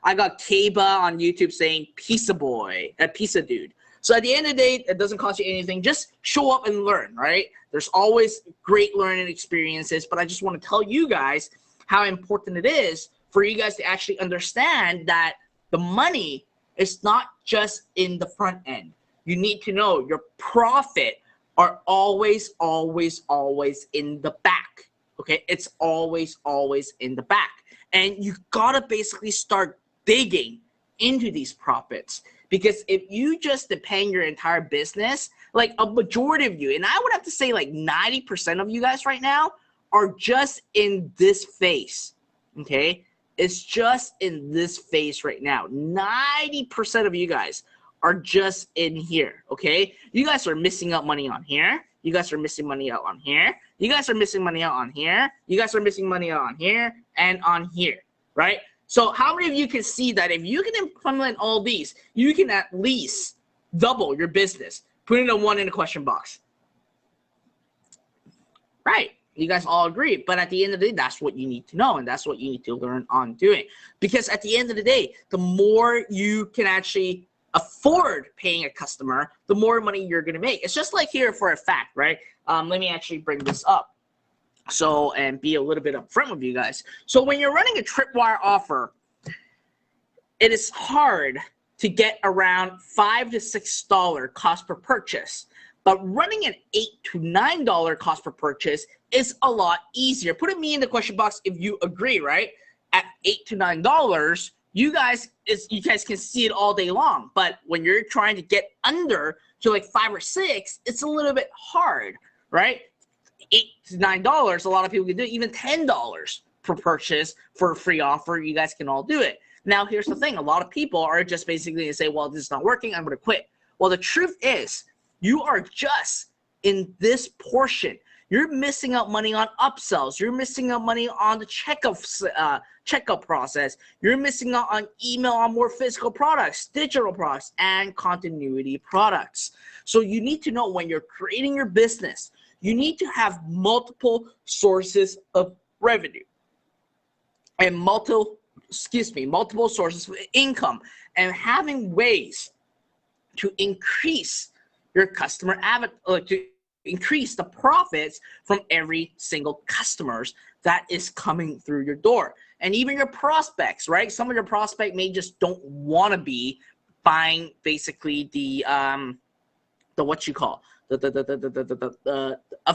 I got Kaba on YouTube saying pizza boy, pizza dude. So at the end of the day, it doesn't cost you anything. Just show up and learn, right? There's always great learning experiences, but I just want to tell you guys how important it is for you guys to actually understand that the money is not just in the front end. You need to know your profit are always in the back, okay? It's always in the back. And you gotta basically start digging into these profits. Because if you just depend your entire business, like a majority of you, and I would have to say like 90% of you guys right now are just in this phase, okay? It's just in this phase right now. 90% of you guys are just in here, okay? You guys are missing out money on here. You guys are missing money out on here. You guys are missing money out on here. You guys are missing money out on here and on here, right? So how many of you can see that if you can implement all these, you can at least double your business? Put in a 1 in the question box. Right. You guys all agree. But at the end of the day, that's what you need to know, and that's what you need to learn on doing. Because at the end of the day, the more you can actually afford paying a customer, the more money you're going to make. It's just like here for a fact, right? Let me actually bring this up. So, and be a little bit upfront with you guys. So when you're running a tripwire offer, it is hard to get around $5 to $6 cost per purchase. But running an $8 to $9 cost per purchase is a lot easier. Put it me in the question box if you agree, right? At $8 to $9, you guys can see it all day long. But when you're trying to get under to like 5 or 6, it's a little bit hard, right? $8 to $9, a lot of people can do it. Even $10 per purchase for a free offer, you guys can all do it. Now, here's the thing. A lot of people are just basically going to say, well, this is not working, I'm going to quit. Well, the truth is, you are just in this portion. You're missing out money on upsells. You're missing out money on the checkout process. You're missing out on email on more physical products, digital products, and continuity products. So you need to know when you're creating your business, you need to have multiple sources of revenue and multiple sources of income, and having ways to increase your customer to increase the profits from every single customers that is coming through your door. And even your prospects, right? Some of your prospects may just don't want to be buying basically a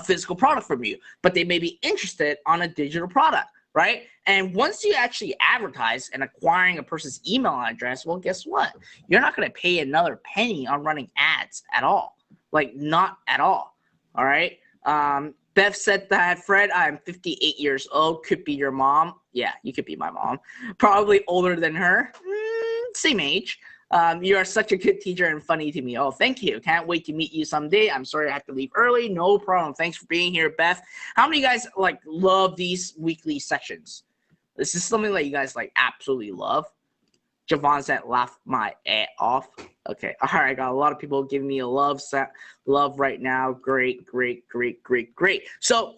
physical product from you, but they may be interested on a digital product, right? And once you actually advertise and acquiring a person's email address, well, guess what? You're not going to pay another penny on running ads at all. Like, not at all. All right. Beth said that, Fred, I'm 58 years old. Could be your mom. Yeah, you could be my mom. Probably older than her. Same age. You are such a good teacher and funny to me. Oh, thank you. Can't wait to meet you someday. I'm sorry I have to leave early. No problem. Thanks for being here, Beth. How many of you guys love these weekly sessions? This is something that you guys absolutely love. Javon said, laugh my ass off. Okay. All right. I got a lot of people giving me a love right now. Great. So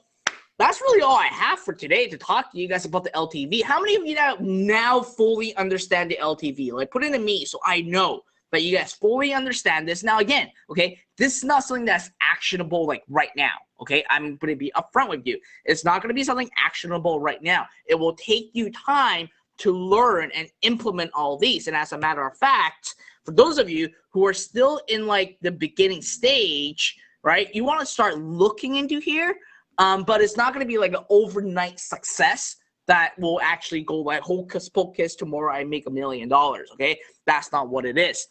that's really all I have for today to talk to you guys about the LTV. How many of you now fully understand the LTV? Put it in me so I know that you guys fully understand this. Now, again, okay, this is not something that's actionable right now. Okay, I'm going to be upfront with you. It's not going to be something actionable right now. It will take you time to learn and implement all these. And as a matter of fact, for those of you who are still in the beginning stage, right, you want to start looking into here, but it's not going to be an overnight success that will actually go hocus pocus, tomorrow I make $1 million, okay? That's not what it is.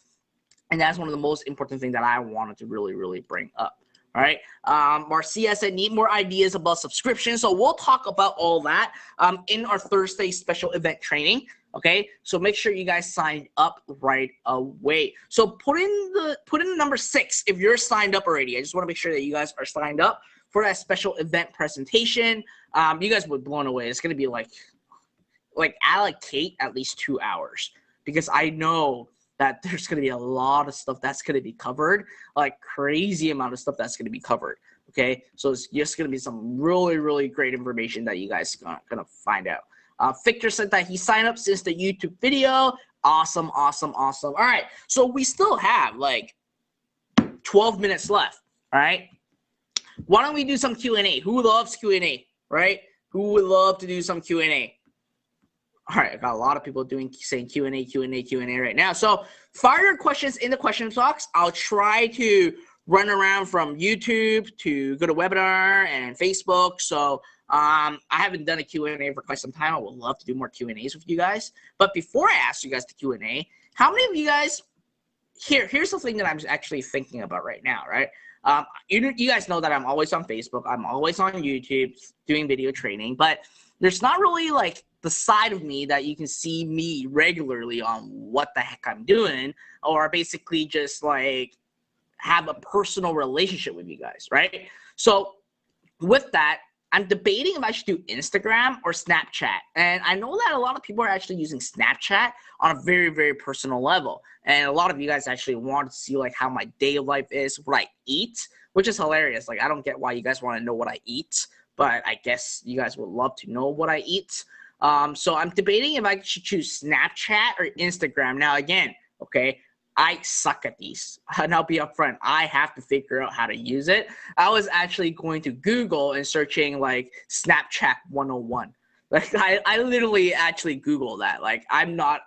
And that's one of the most important things that I wanted to really, really bring up. All right. Marcia said, need more ideas about subscription. So we'll talk about all that in our Thursday special event training. Okay. So make sure you guys sign up right away. So put in number 6 if you're signed up already. I just want to make sure that you guys are signed up for that special event presentation. You guys will be blown away. It's going to be allocate at least 2 hours, because I know that there's going to be a lot of stuff that's going to be covered, crazy amount of stuff that's going to be covered, okay? So it's just going to be some really, really great information that you guys are going to find out. Victor said that he signed up since the YouTube video. Awesome. All right, so we still have 12 minutes left, all right? Why don't we do some Q&A? Who loves Q&A, right? Who would love to do some Q&A? All right, I got a lot of people saying Q&A right now. So fire your questions in the question box. I'll try to run around from YouTube to go to webinar and Facebook. So I haven't done a Q&A for quite some time. I would love to do more Q&As with you guys. But before I ask you guys the Q&A, how many of you guys here's the thing that I'm actually thinking about right now, right? You guys know that I'm always on Facebook. I'm always on YouTube doing video training, but there's not really the side of me that you can see me regularly on what the heck I'm doing, or basically just have a personal relationship with you guys, right? So with that, I'm debating if I should do Instagram or Snapchat. And I know that a lot of people are actually using Snapchat on a very, very personal level. And a lot of you guys actually want to see how my day of life is, what I eat, which is hilarious. I don't get why you guys want to know what I eat, but I guess you guys would love to know what I eat. So I'm debating if I should choose Snapchat or Instagram. Now, again, okay, I suck at these, and I'll be upfront. I have to figure out how to use it. I was actually going to Google and searching like Snapchat 101. Like I literally actually Google that. Like I'm not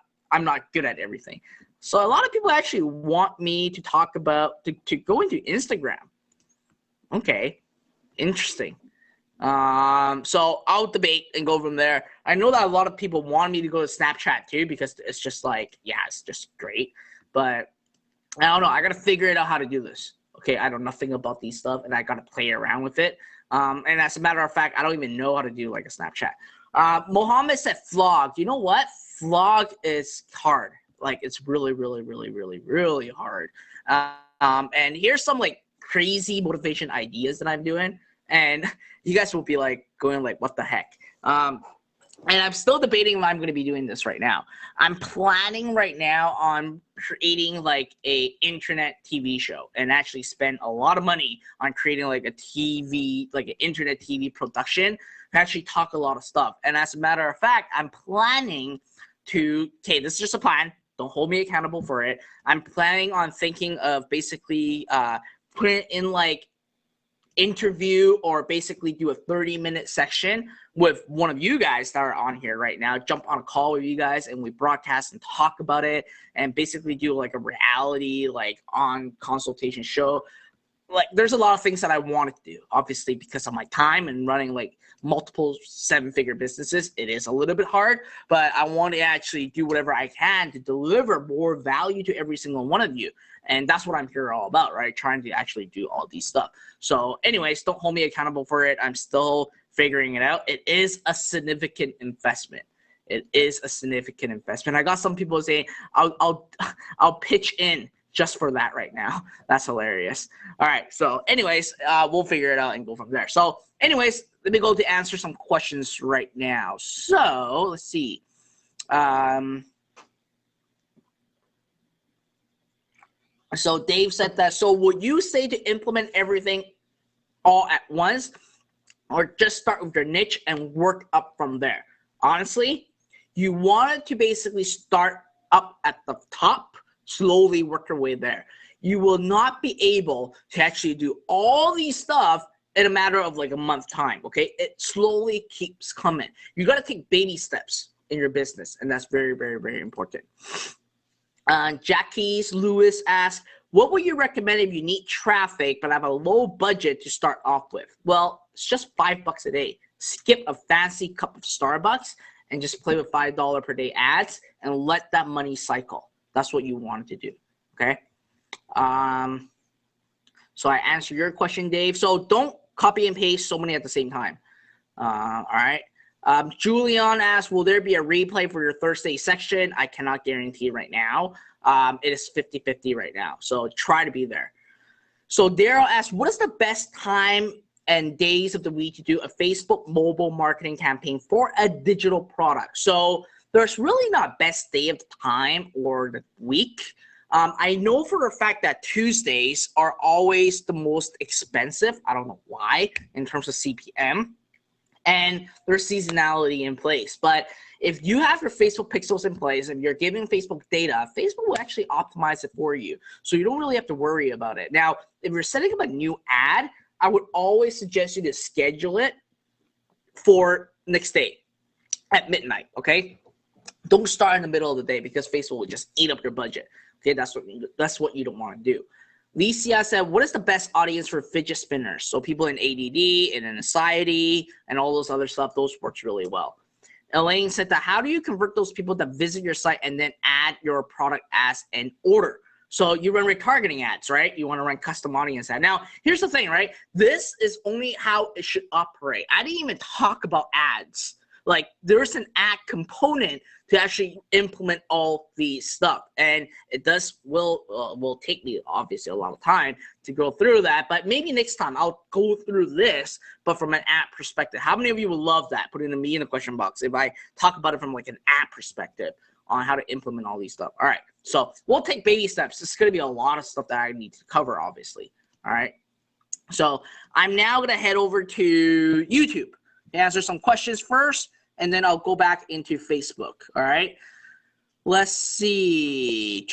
good at everything. So a lot of people actually want me to talk about to go into Instagram. Okay, interesting. So I'll debate and go from there. I know that a lot of people want me to go to Snapchat too because it's just like, yeah, it's just great. But I don't know. I got to figure it out how to do this. Okay, I know nothing about these stuff, and I got to play around with it. And as a matter of fact, I don't even know how to do like a Snapchat. Mohammed said vlog. You know what? Vlog is hard. Like it's really, really, really, really, really hard. And here's some like crazy motivation ideas that I'm doing. And you guys will be like going like, what the heck? And I'm still debating if I'm going to be doing this right now. I'm planning right now on creating like a internet TV show and actually spend a lot of money on creating like a TV, like an internet TV production to actually talk a lot of stuff. And as a matter of fact, I'm planning to, okay, this is just a plan. Don't hold me accountable for it. I'm planning on thinking of basically putting it in like interview or basically do a 30-minute section with one of you guys that are on here right now, jump on a call with you guys and we broadcast and talk about it and basically do like a reality like on consultation show. Like there's a lot of things that I want to do, obviously because of my time and running like multiple 7-figure businesses. It is a little bit hard, but I want to actually do whatever I can to deliver more value to every single one of you. And that's what I'm here all about, right? Trying to actually do all these stuff. So anyways, don't hold me accountable for it. I'm still figuring it out. It is a significant investment. It is a significant investment. I got some people saying, I'll pitch in just for that right now. That's hilarious. All right. So anyways, we'll figure it out and go from there. So anyways, let me go to answer some questions right now. So let's see. So Dave said that, so would you say to implement everything all at once or just start with your niche and work up from there? Honestly, you want to basically start up at the top, slowly work your way there. You will not be able to actually do all these stuff in a matter of like a month time, okay? It slowly keeps coming. You got to take baby steps in your business, and that's very, very, very important. Jackie's Lewis asks, what would you recommend if you need traffic but have a low budget to start off with? Well, it's just $5 a day. Skip a fancy cup of Starbucks and just play with $5 per day ads and let that money cycle. That's what you want to do, okay? So I answered your question, Dave. So don't copy and paste so many at the same time. All right. Julian asked, will there be a replay for your Thursday section? I cannot guarantee right now. It is 50-50 right now. So try to be there. So Daryl asked, what is the best time and days of the week to do a Facebook mobile marketing campaign for a digital product? So there's really not best day of the time or the week. I know for a fact that Tuesdays are always the most expensive. I don't know why in terms of CPM. And there's seasonality in place. But if you have your Facebook pixels in place and you're giving Facebook data, Facebook will actually optimize it for you. So you don't really have to worry about it. Now, if you're setting up a new ad, I would always suggest you to schedule it for next day at midnight, okay? Don't start in the middle of the day because Facebook will just eat up your budget. Okay, that's what you don't want to do. Licia said, what is the best audience for fidget spinners? So people in ADD and in anxiety and all those other stuff, those works really well. Elaine said that, how do you convert those people that visit your site and then add your product as an order? So you run retargeting ads, right? You want to run custom audience ad. Now, here's the thing, right? This is only how it should operate. I didn't even talk about ads. Like there's an ad component to actually implement all these stuff. And it will take me obviously a lot of time to go through that, but maybe next time I'll go through this, but from an app perspective. How many of you would love that? Put it in me in the question box if I talk about it from like an app perspective on how to implement all these stuff. All right, so we'll take baby steps. This is gonna be a lot of stuff that I need to cover, obviously. All right, so I'm now gonna head over to YouTube and answer some questions first, and then I'll go back into Facebook, all right? Let's see.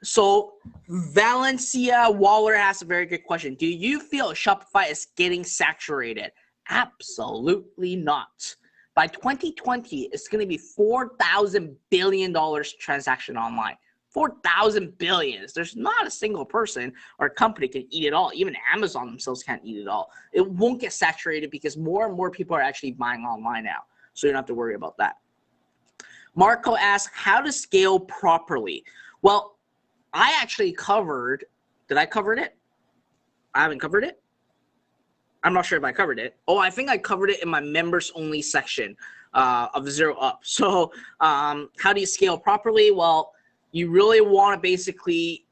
So Valencia Waller asks a very good question. Do you feel Shopify is getting saturated? Absolutely not. By 2020, it's going to be $4,000 billion transaction online. 4,000 billion. There's not a single person or company can eat it all. Even Amazon themselves can't eat it all. It won't get saturated because more and more people are actually buying online now. So you don't have to worry about that. Marco asks, how to scale properly? Well, I actually covered, did I cover it? I haven't covered it. I'm not sure if I covered it. Oh, I think I covered it in my members only section of Zero Up. So how do you scale properly? Well, you really want to basically,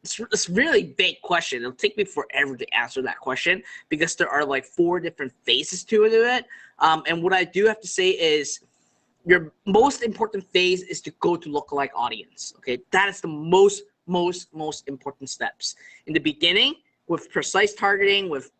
it's really big question. It'll take me forever to answer that question because there are like 4 different phases to it. And what I do have to say is your most important phase is to go to lookalike audience. Okay, that is the most important steps. In the beginning, with precise targeting, with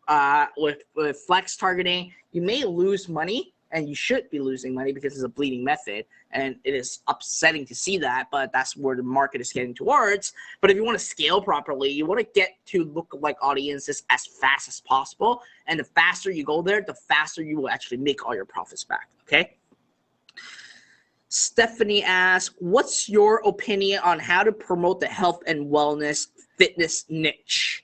flex targeting, you may lose money, and you should be losing money because it's a bleeding method, and it is upsetting to see that, but that's where the market is getting towards. But if you want to scale properly, you want to get to lookalike audiences as fast as possible, and the faster you go there, the faster you will actually make all your profits back, okay? Stephanie asks, what's your opinion on how to promote the health and wellness fitness niche?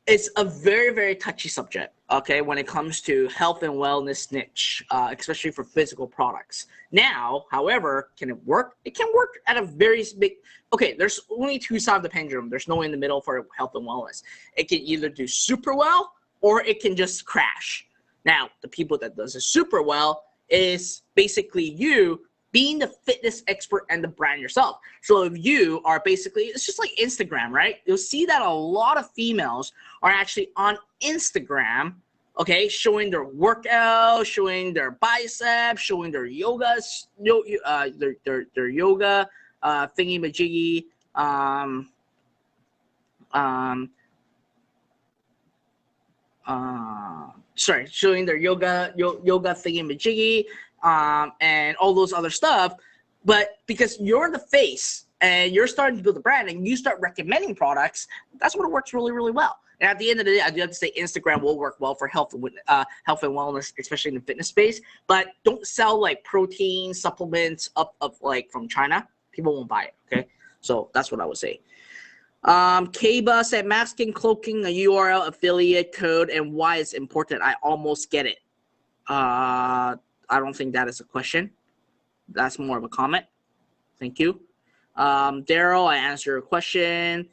It's a very touchy subject, okay, when it comes to health and wellness niche, especially for physical products. Now, however, can it work? It can work at a very big, okay, there's only 2 sides of the pendulum. There's no in the middle for health and wellness. It can either do super well or it can just crash. Now, the people that does it super well is basically you being the fitness expert and the brand yourself. So if you are basically, it's just like Instagram, right? You'll see that a lot of females are actually on Instagram, okay, showing their workout, showing their biceps, showing their yoga, their yoga thingy majiggy, showing their yoga thingy majiggy, and all those other stuff. But because you're the face and you're starting to build a brand and you start recommending products, that's when it works really well. And at the end of the day, I do have to say Instagram will work well for health and wellness, especially in the fitness space. But don't sell like protein supplements up like from China. People won't buy it. Okay, so that's what I would say. Kaba said, masking, cloaking, a URL, affiliate code, and why it's important. I almost get it. I don't think that is a question. That's more of a comment. Thank you. Daryl, I answered your question.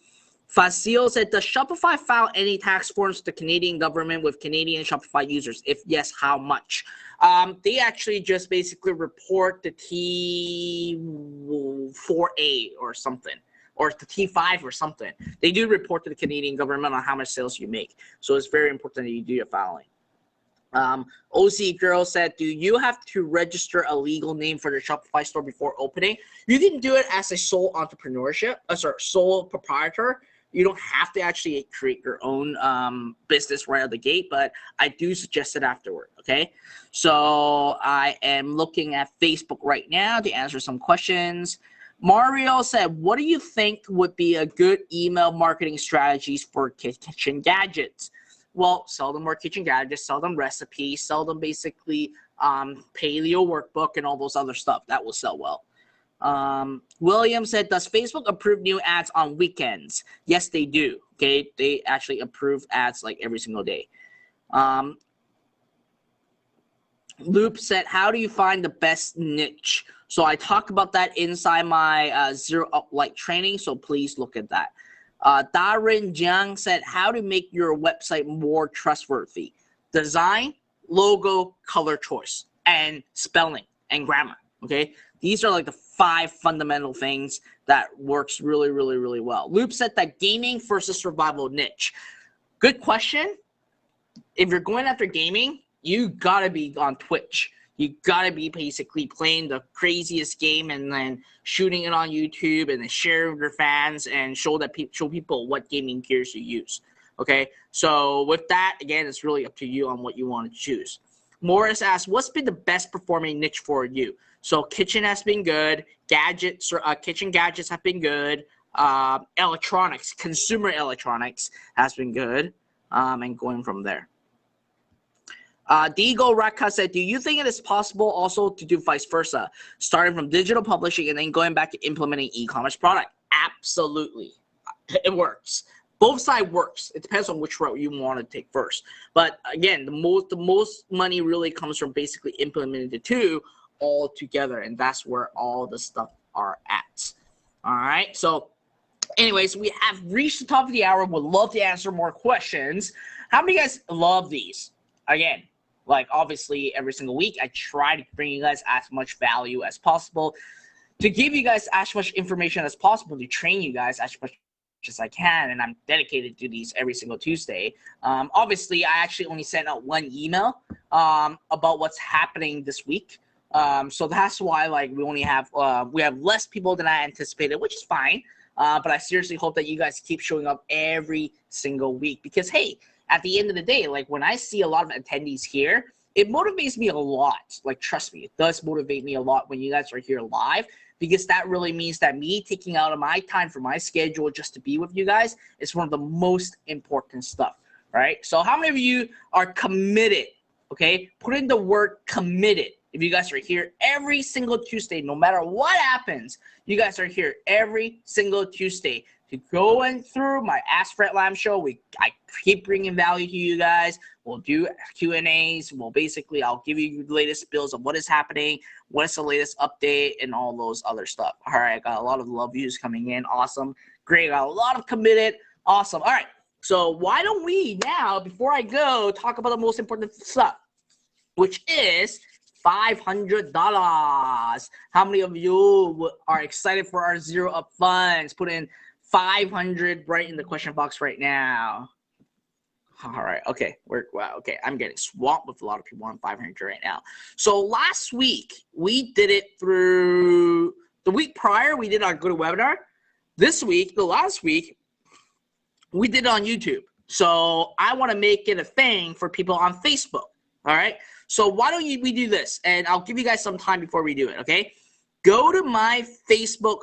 Fazil said, does Shopify file any tax forms to the Canadian government with Canadian Shopify users? If yes, how much? They actually just basically report the T4A or something, or the T5 or something. They do report to the Canadian government on how much sales you make. So it's very important that you do your filing. OC Girl said, do you have to register a legal name for the Shopify store before opening? You can do it as a sole sole proprietor. You don't have to actually create your own business right out of the gate, but I do suggest it afterward, okay? So I am looking at Facebook right now to answer some questions. Mario said, what do you think would be a good email marketing strategies for kitchen gadgets? Well, sell them more kitchen gadgets, sell them recipes, sell them basically paleo workbook and all those other stuff. That will sell well. William said, does Facebook approve new ads on weekends? Yes, they do. Okay, they actually approve ads like every single day. Loop said, how do you find the best niche? So I talk about that inside my Zero Up Light training, so please look at that. Darren Jiang said, how to make your website more trustworthy? Design, logo, color choice, and spelling and grammar, okay? These are like the 5 fundamental things that works really well. Loop said that gaming versus survival niche. Good question. If you're going after gaming, you gotta be on Twitch. You gotta be basically playing the craziest game and then shooting it on YouTube and then sharing with your fans and show people what gaming gears you use. Okay, so with that, again, it's really up to you on what you want to choose. Morris asks, what's been the best performing niche for you? So kitchen has been good. Gadgets, kitchen gadgets have been good. Electronics, consumer electronics has been good. And going from there. Diego Raka said, do you think it is possible also to do vice versa, starting from digital publishing and then going back to implementing e-commerce product? Absolutely. It works. Both sides works. It depends on which route you want to take first. But again, the most money really comes from basically implementing the two all together, and that's where all the stuff are at. All right. So anyways, we have reached the top of the hour. Would love to answer more questions. How many of you guys love these? Again, like obviously every single week, I try to bring you guys as much value as possible, to give you guys as much information as possible, to train you guys as much as I can, and I'm dedicated to these every single Tuesday. Obviously, I actually only sent out one email about what's happening this week. So that's why like we have less people than I anticipated, which is fine. But I seriously hope that you guys keep showing up every single week, because hey, at the end of the day, like when I see a lot of attendees here, it motivates me a lot. Like trust me, it does motivate me a lot when you guys are here live, because that really means that me taking out of my time from my schedule just to be with you guys is one of the most important stuff, right? So how many of you are committed? Okay, put in the word committed. If you guys are here every single Tuesday, no matter what happens, you guys are here every single Tuesday to go through my Ask Fred Lam show. I keep bringing value to you guys. We'll do Q&As. I'll give you the latest bills of what is happening, what is the latest update, and all those other stuff. All right, I got a lot of love views coming in. Awesome. Great. Got a lot of committed. Awesome. All right. So why don't we now, before I go, talk about the most important stuff, which is $500. How many of you are excited for our zero up funds? Put in 500 right in the question box right now. All right. Okay. Okay. I'm getting swamped with a lot of people on 500 right now. So last week we did it through the week prior. We did our good webinar. This week, last week, we did it on YouTube. So I want to make it a thing for people on Facebook. All right. So why don't we do this? And I'll give you guys some time before we do it. Okay. Go to my Facebook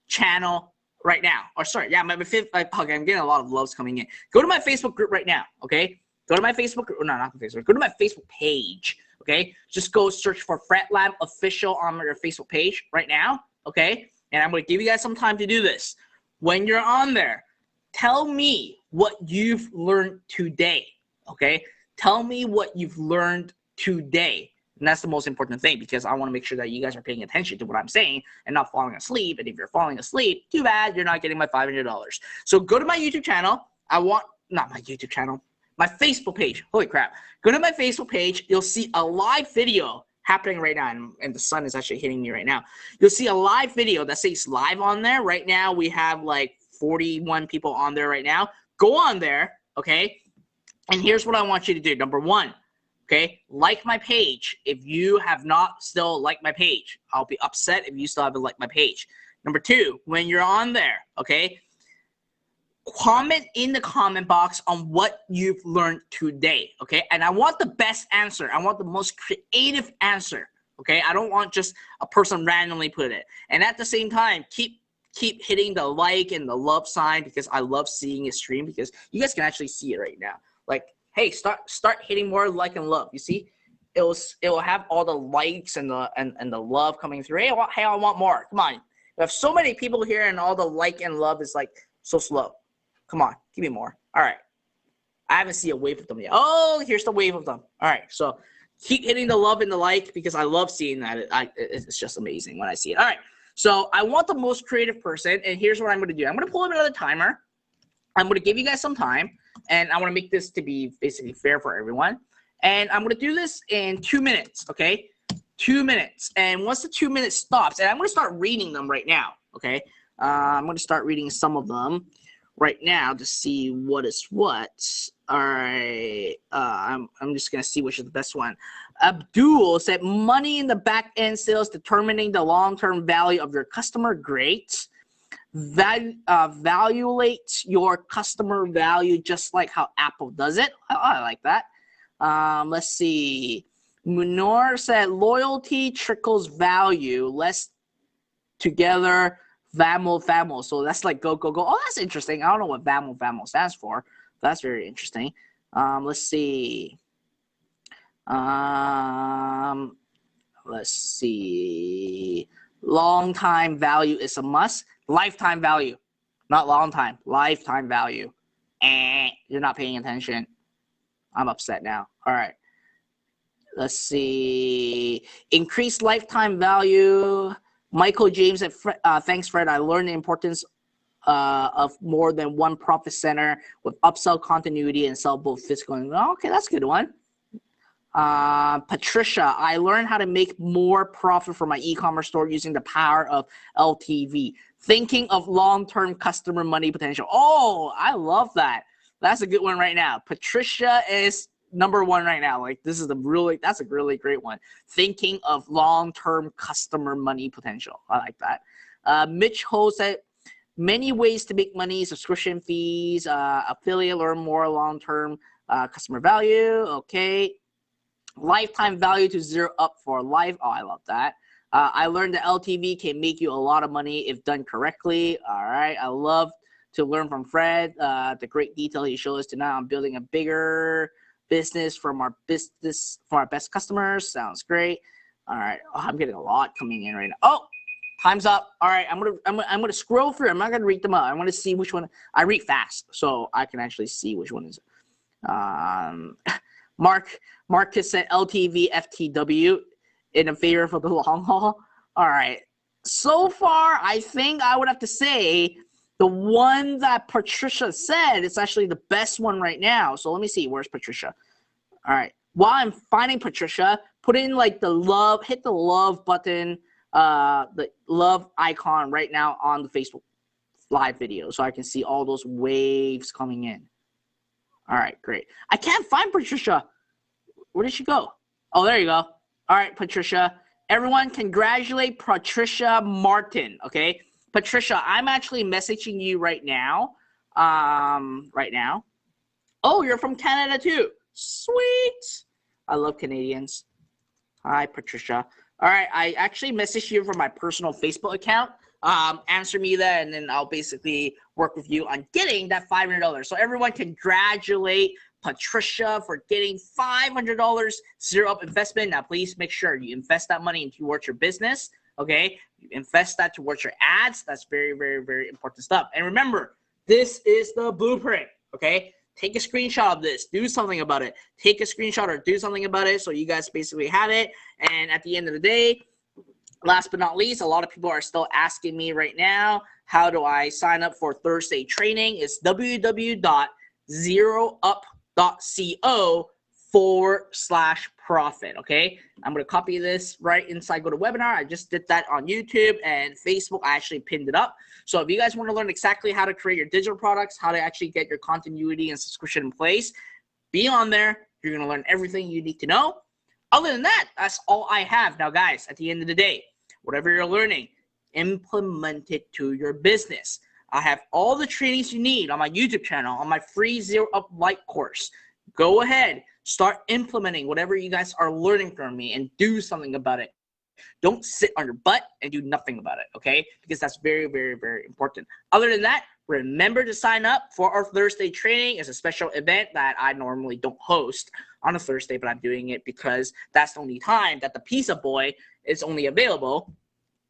channel right now. Or sorry, yeah, okay, I'm getting a lot of loves coming in. Go to my Facebook group right now, okay? Go to my Facebook group, no, not Facebook. Go to my Facebook page, okay? Just go search for Fred Lam Official on your Facebook page right now, okay? And I'm going to give you guys some time to do this. When you're on there, tell me what you've learned today, okay? Tell me what you've learned today. And that's the most important thing, because I want to make sure that you guys are paying attention to what I'm saying and not falling asleep. And if you're falling asleep, too bad, you're not getting my $500. So go to my YouTube channel. Not my YouTube channel, my Facebook page. Holy crap. Go to my Facebook page. You'll see a live video happening right now. And the sun is actually hitting me right now. You'll see a live video that says live on there. Right now, we have like 41 people on there right now. Go on there, okay? And here's what I want you to do. Number one, okay, like my page. If you have not still liked my page, I'll be upset if you still haven't liked my page. Number two, when you're on there, okay, comment in the comment box on what you've learned today, okay? And I want the best answer. I want the most creative answer, okay? I don't want just a person randomly put it. And at the same time, keep hitting the like and the love sign, because I love seeing it stream, because you guys can actually see it right now. Like, hey, start hitting more like and love. You see, it will have all the likes and the love coming through. Hey, I want more. Come on, we have so many people here, and all the like and love is like so slow. Come on, give me more. All right, I haven't seen a wave of them yet. Oh, here's the wave of them. All right, so keep hitting the love and the like, because I love seeing that. It's just amazing when I see it. All right, so I want the most creative person, and here's what I'm going to do. I'm going to pull up another timer. I'm going to give you guys some time. And I want to make this to be basically fair for everyone. And I'm going to do this in 2 minutes, okay? 2 minutes. And once the 2 minutes stops, and I'm going to start reading them right now, okay? I'm going to start reading some of them right now to see what is what. All right. I'm just going to see which is the best one. Abdul said, money in the back end sales determining the long-term value of your customer. Great. Valuate your customer value just like how Apple does it. I like that. Let's see. Munor said loyalty trickles value. Let's together VAMO. So that's like go. Oh, that's interesting. I don't know what VAMO stands for. That's very interesting. Let's see. Let's see. Long time value is a must. Lifetime value, not long time. Lifetime value. You're not paying attention. I'm upset now. All right. Let's see. Increase lifetime value. Michael James said, thanks, Fred. I learned the importance of more than one profit center with upsell continuity and sell both physical and okay, that's a good one. Patricia, I learned how to make more profit from my e-commerce store using the power of LTV. Thinking of long-term customer money potential. Oh, I love that. That's a good one right now. Patricia is number one right now. Like that's a really great one. Thinking of long-term customer money potential. I like that. Mitch Ho said, many ways to make money, subscription fees, affiliate, learn more, long-term customer value. Okay. Lifetime value to zero up for life. Oh, I love that. I learned that LTV can make you a lot of money if done correctly. All right. I love to learn from Fred. The great detail he showed us tonight on building a bigger business from our best customers. Sounds great. All right. Oh, I'm getting a lot coming in right now. Oh, time's up. All right. I'm gonna scroll through. I'm not gonna read them up. I want to see which one. I read fast, so I can actually see which one is. Marcus said LTV FTW in favor for the long haul. All right. So far, I think I would have to say the one that Patricia said is actually the best one right now. So let me see. Where's Patricia? All right. While I'm finding Patricia, put in like the love, hit the love button, the love icon right now on the Facebook live video so I can see all those waves coming in. All right, great. I can't find Patricia. Where did she go? Oh, there you go. All right, Patricia. Everyone, congratulate Patricia Martin, okay? Patricia, I'm actually messaging you right now. Right now. Oh, you're from Canada too. Sweet. I love Canadians. Hi, Patricia. All right, I actually messaged you from my personal Facebook account. Answer me that, and then I'll basically work with you on getting that $500. So everyone, congratulate Patricia for getting $500 zero up investment. Now, please make sure you invest that money towards your business. Okay, you invest that towards your ads. That's very, very, very important stuff. And remember, this is the blueprint. Okay, take a screenshot of this. Do something about it. Take a screenshot or do something about it so you guys basically have it. And at the end of the day, last but not least, a lot of people are still asking me right now, how do I sign up for Thursday training? It's www.zeroup.co/profit. Okay, I'm going to copy this right inside GoToWebinar. I just did that on YouTube and Facebook. I actually pinned it up. So if you guys want to learn exactly how to create your digital products, how to actually get your continuity and subscription in place, be on there. You're going to learn everything you need to know. Other than that, that's all I have. Now, guys, at the end of the day, whatever you're learning, implement it to your business. I have all the trainings you need on my YouTube channel, on my free Zero Up Light course. Go ahead, start implementing whatever you guys are learning from me and do something about it. Don't sit on your butt and do nothing about it, okay? Because that's very, very, very important. Other than that, remember to sign up for our Thursday training. It's a special event that I normally don't host on a Thursday, but I'm doing it because that's the only time that the Pizza Boy is only available.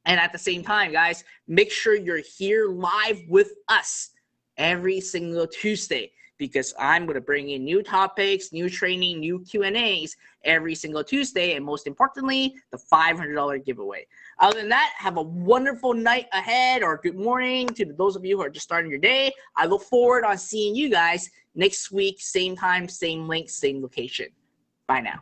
And at the same time, guys, make sure you're here live with us every single Tuesday because I'm going to bring in new topics, new training, new Q&As every single Tuesday, and most importantly, the $500 giveaway. Other than that, have a wonderful night ahead or good morning to those of you who are just starting your day. I look forward on seeing you guys next week, same time, same link, same location. Bye now.